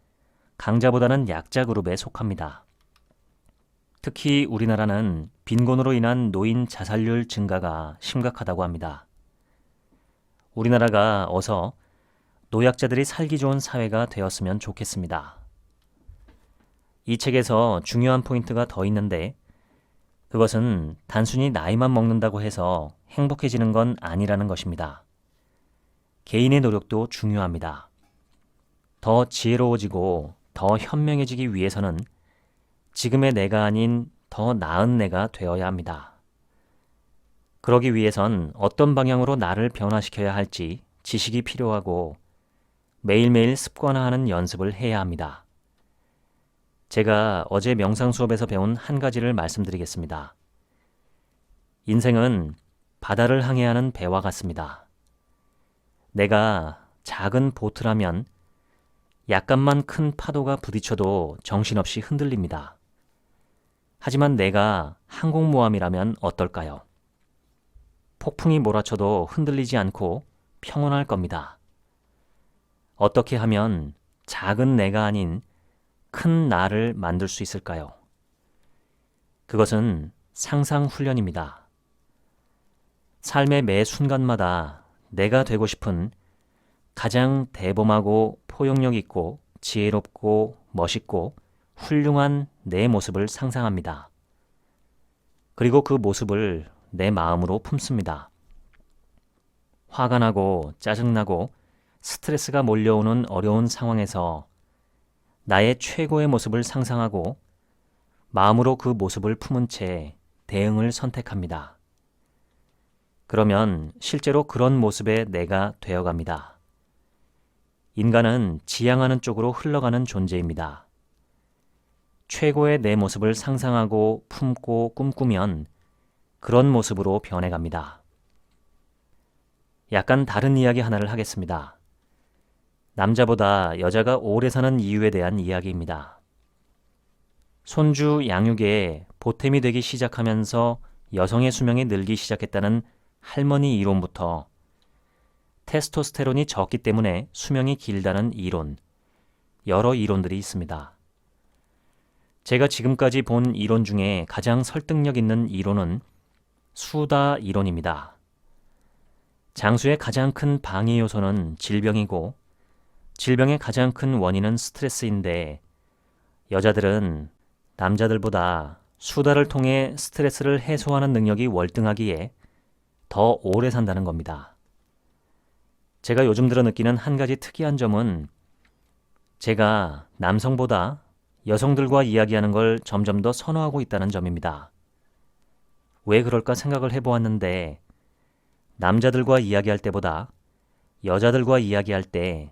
강자보다는 약자 그룹에 속합니다. 특히 우리나라는 빈곤으로 인한 노인 자살률 증가가 심각하다고 합니다. 우리나라가 어서 노약자들이 살기 좋은 사회가 되었으면 좋겠습니다. 이 책에서 중요한 포인트가 더 있는데 그것은 단순히 나이만 먹는다고 해서 행복해지는 건 아니라는 것입니다. 개인의 노력도 중요합니다. 더 지혜로워지고 더 현명해지기 위해서는 지금의 내가 아닌 더 나은 내가 되어야 합니다. 그러기 위해선 어떤 방향으로 나를 변화시켜야 할지 지식이 필요하고 매일매일 습관화하는 연습을 해야 합니다. 제가 어제 명상 수업에서 배운 한 가지를 말씀드리겠습니다. 인생은 바다를 항해하는 배와 같습니다. 내가 작은 보트라면 약간만 큰 파도가 부딪혀도 정신없이 흔들립니다. 하지만 내가 항공모함이라면 어떨까요? 폭풍이 몰아쳐도 흔들리지 않고 평온할 겁니다. 어떻게 하면 작은 내가 아닌 큰 나를 만들 수 있을까요? 그것은 상상 훈련입니다. 삶의 매 순간마다 내가 되고 싶은 가장 대범하고 포용력 있고 지혜롭고 멋있고 훌륭한 내 모습을 상상합니다. 그리고 그 모습을 내 마음으로 품습니다. 화가 나고 짜증나고 스트레스가 몰려오는 어려운 상황에서 나의 최고의 모습을 상상하고 마음으로 그 모습을 품은 채 대응을 선택합니다. 그러면 실제로 그런 모습의 내가 되어갑니다. 인간은 지향하는 쪽으로 흘러가는 존재입니다. 최고의 내 모습을 상상하고 품고 꿈꾸면 그런 모습으로 변해갑니다. 약간 다른 이야기 하나를 하겠습니다. 남자보다 여자가 오래 사는 이유에 대한 이야기입니다. 손주 양육에 보탬이 되기 시작하면서 여성의 수명이 늘기 시작했다는 할머니 이론부터 테스토스테론이 적기 때문에 수명이 길다는 이론, 여러 이론들이 있습니다. 제가 지금까지 본 이론 중에 가장 설득력 있는 이론은 수다 이론입니다. 장수의 가장 큰 방해 요소는 질병이고 질병의 가장 큰 원인은 스트레스인데 여자들은 남자들보다 수다를 통해 스트레스를 해소하는 능력이 월등하기에 더 오래 산다는 겁니다. 제가 요즘 들어 느끼는 한 가지 특이한 점은 제가 남성보다 여성들과 이야기하는 걸 점점 더 선호하고 있다는 점입니다. 왜 그럴까 생각을 해보았는데 남자들과 이야기할 때보다 여자들과 이야기할 때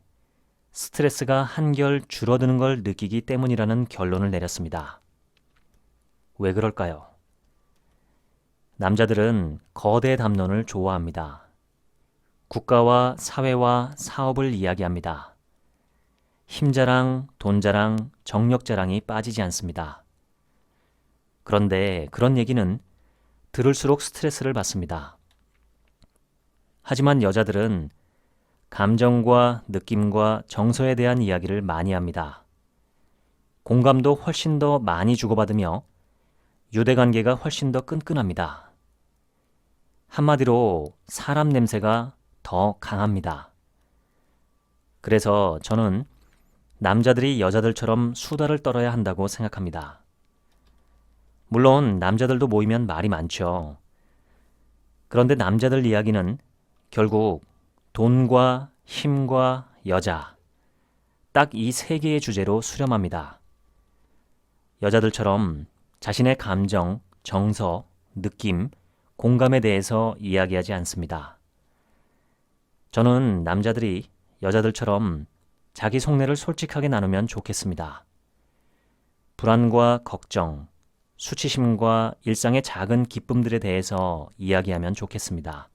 스트레스가 한결 줄어드는 걸 느끼기 때문이라는 결론을 내렸습니다. 왜 그럴까요? 남자들은 거대 담론을 좋아합니다. 국가와 사회와 사업을 이야기합니다. 힘자랑, 돈자랑, 정력자랑이 빠지지 않습니다. 그런데 그런 얘기는 들을수록 스트레스를 받습니다. 하지만 여자들은 감정과 느낌과 정서에 대한 이야기를 많이 합니다. 공감도 훨씬 더 많이 주고받으며 유대관계가 훨씬 더 끈끈합니다. 한마디로 사람 냄새가 더 강합니다. 그래서 저는 남자들이 여자들처럼 수다를 떨어야 한다고 생각합니다. 물론 남자들도 모이면 말이 많죠. 그런데 남자들 이야기는 결국 돈과 힘과 여자, 딱 이 세 개의 주제로 수렴합니다. 여자들처럼 자신의 감정, 정서, 느낌, 공감에 대해서 이야기하지 않습니다. 저는 남자들이 여자들처럼 자기 속내를 솔직하게 나누면 좋겠습니다. 불안과 걱정, 수치심과 일상의 작은 기쁨들에 대해서 이야기하면 좋겠습니다.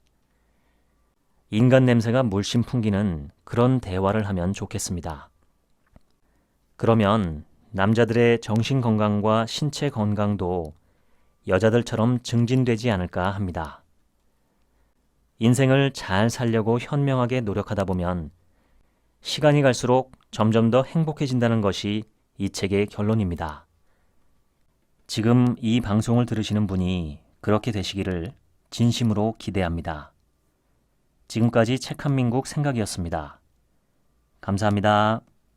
인간 냄새가 물씬 풍기는 그런 대화를 하면 좋겠습니다. 그러면 남자들의 정신 건강과 신체 건강도 여자들처럼 증진되지 않을까 합니다. 인생을 잘 살려고 현명하게 노력하다 보면 시간이 갈수록 점점 더 행복해진다는 것이 이 책의 결론입니다. 지금 이 방송을 들으시는 분이 그렇게 되시기를 진심으로 기대합니다. 지금까지 책 한민국 생각이었습니다. 감사합니다.